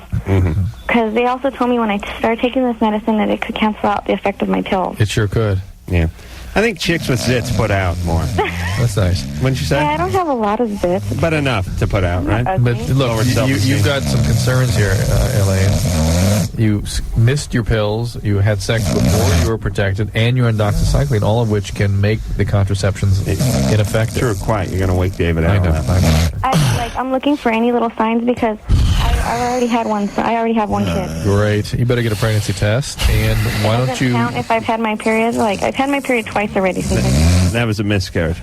because they also told me when I started taking this medicine that it could cancel out the effect of my pills. It sure could. Yeah. I think chicks with zits put out more. That's nice. Wouldn't you say? Yeah, I don't have a lot of zits. But enough to put out, right? But look, you've got some concerns here, Elaine. You missed your pills, you had sex before you were protected, and you're on doxycycline, all of which can make the contraceptions ineffective. True, quiet. You're going to wake David out. I'm looking for any little signs because I already had one. So I already have one kid. Great. You better get a pregnancy test, and why don't you... count if I've had my period? Like, I've had my period twice already. That was a miscarriage.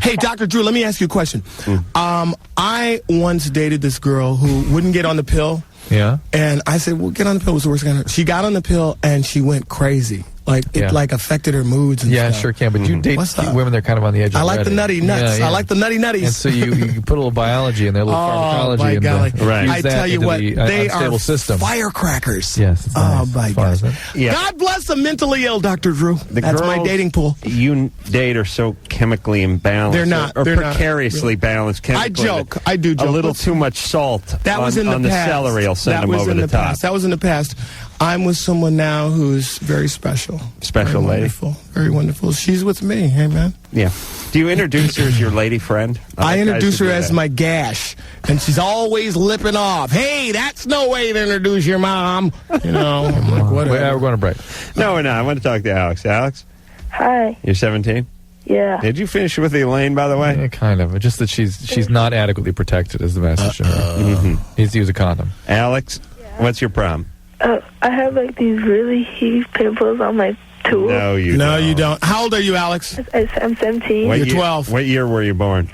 Hey, Dr. Drew, let me ask you a question. I once dated this girl who wouldn't get on the pill. Yeah. And I said, well, get on the pill. What's the worst thing? She got on the pill, and she went crazy. Like, it affected her moods and stuff. Yeah, sure can. But you date women that are kind of on the edge of I like the nutty nuts. I like the nutty nutties. And so you put a little biology in there, a little pharmacology my in God, there. I tell you what, they are system. firecrackers. Yes. Oh, my God. Yeah. God bless the mentally ill, Dr. Drew. That's my dating pool. You date are so chemically imbalanced. They're not. Or They're not, precariously really. balanced chemically. I do joke. A little too much salt that was in on the the past. celery will send that them was over in the top. Past. That was in the past. I'm with someone now who's very special. Special lady? Wonderful. Very wonderful. She's with me. Hey, man. Yeah. Do you introduce her as your lady friend? I introduce her as my gash, and she's always lipping off. Hey, that's no way to introduce your mom. You know, I'm like, whatever. We're going to break. No, we're not. I want to talk to Alex. Alex? Hi. You're 17? Yeah. Did you finish with Elaine, by the way? Yeah, kind of. Just that she's not adequately protected is the message to her. Needs to use a condom. Alex, what's your problem? I have like these really huge pimples on my tools. No, you don't. How old are you, Alex? I'm 17. You're 12. What year were you born?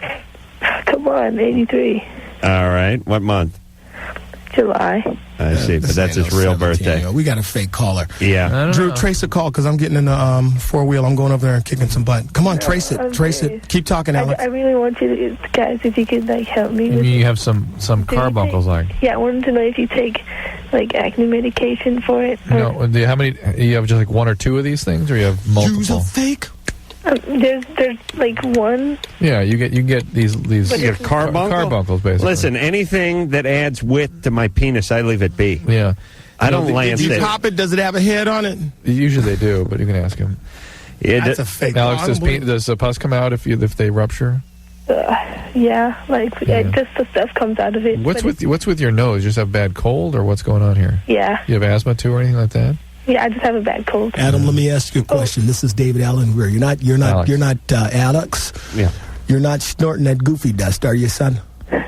Come on, 83. All right. What month? July. I see, but that's his real birthday. We got a fake caller. Yeah. Drew, trace a call because I'm getting in the four-wheel. I'm going over there and kicking some butt. Come on, trace it. Trace it. Keep talking, Alex. I really want you to, guys, if you could like help me. Maybe you have some carbuncles, like. Yeah, I wanted to know if you take like acne medication for it. No. How many? You have just like one or two of these things, or you have multiple? Use a fake. There's like one. Yeah, you get these You get carbuncles, basically. Listen, anything that adds width to my penis, I leave it be. Yeah. I don't land Did you it. pop it? Does it have a head on it? Usually they do, but you can ask him. That's a fake. Alex, does the pus come out if they rupture? Yeah, just the stuff comes out of it. What's with your nose? You just have bad cold, or what's going on here? Yeah. You have asthma too, or anything like that? Yeah, I just have a bad cold. Adam, let me ask you a question. This is David Allen Greer. You're not Alex. Yeah. You're not snorting that goofy dust, are you, son?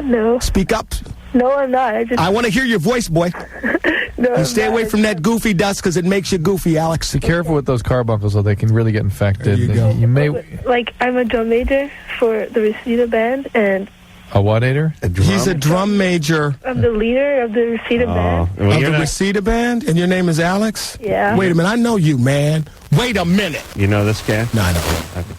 No. Speak up. No, I'm not. I want to hear your voice, boy. No, you stay away from that goofy dust because it makes you goofy, Alex. Be careful with those carbuncles, though. They can really get infected. There you go. You may like I'm a drum major for the Reseda band, and a what-ator? He's a drum major. I'm the leader of the Reseda band. Of the Reseda band, and your name is Alex? Yeah. Wait a minute, I know you, man. Wait a minute. You know this guy? No, I don't.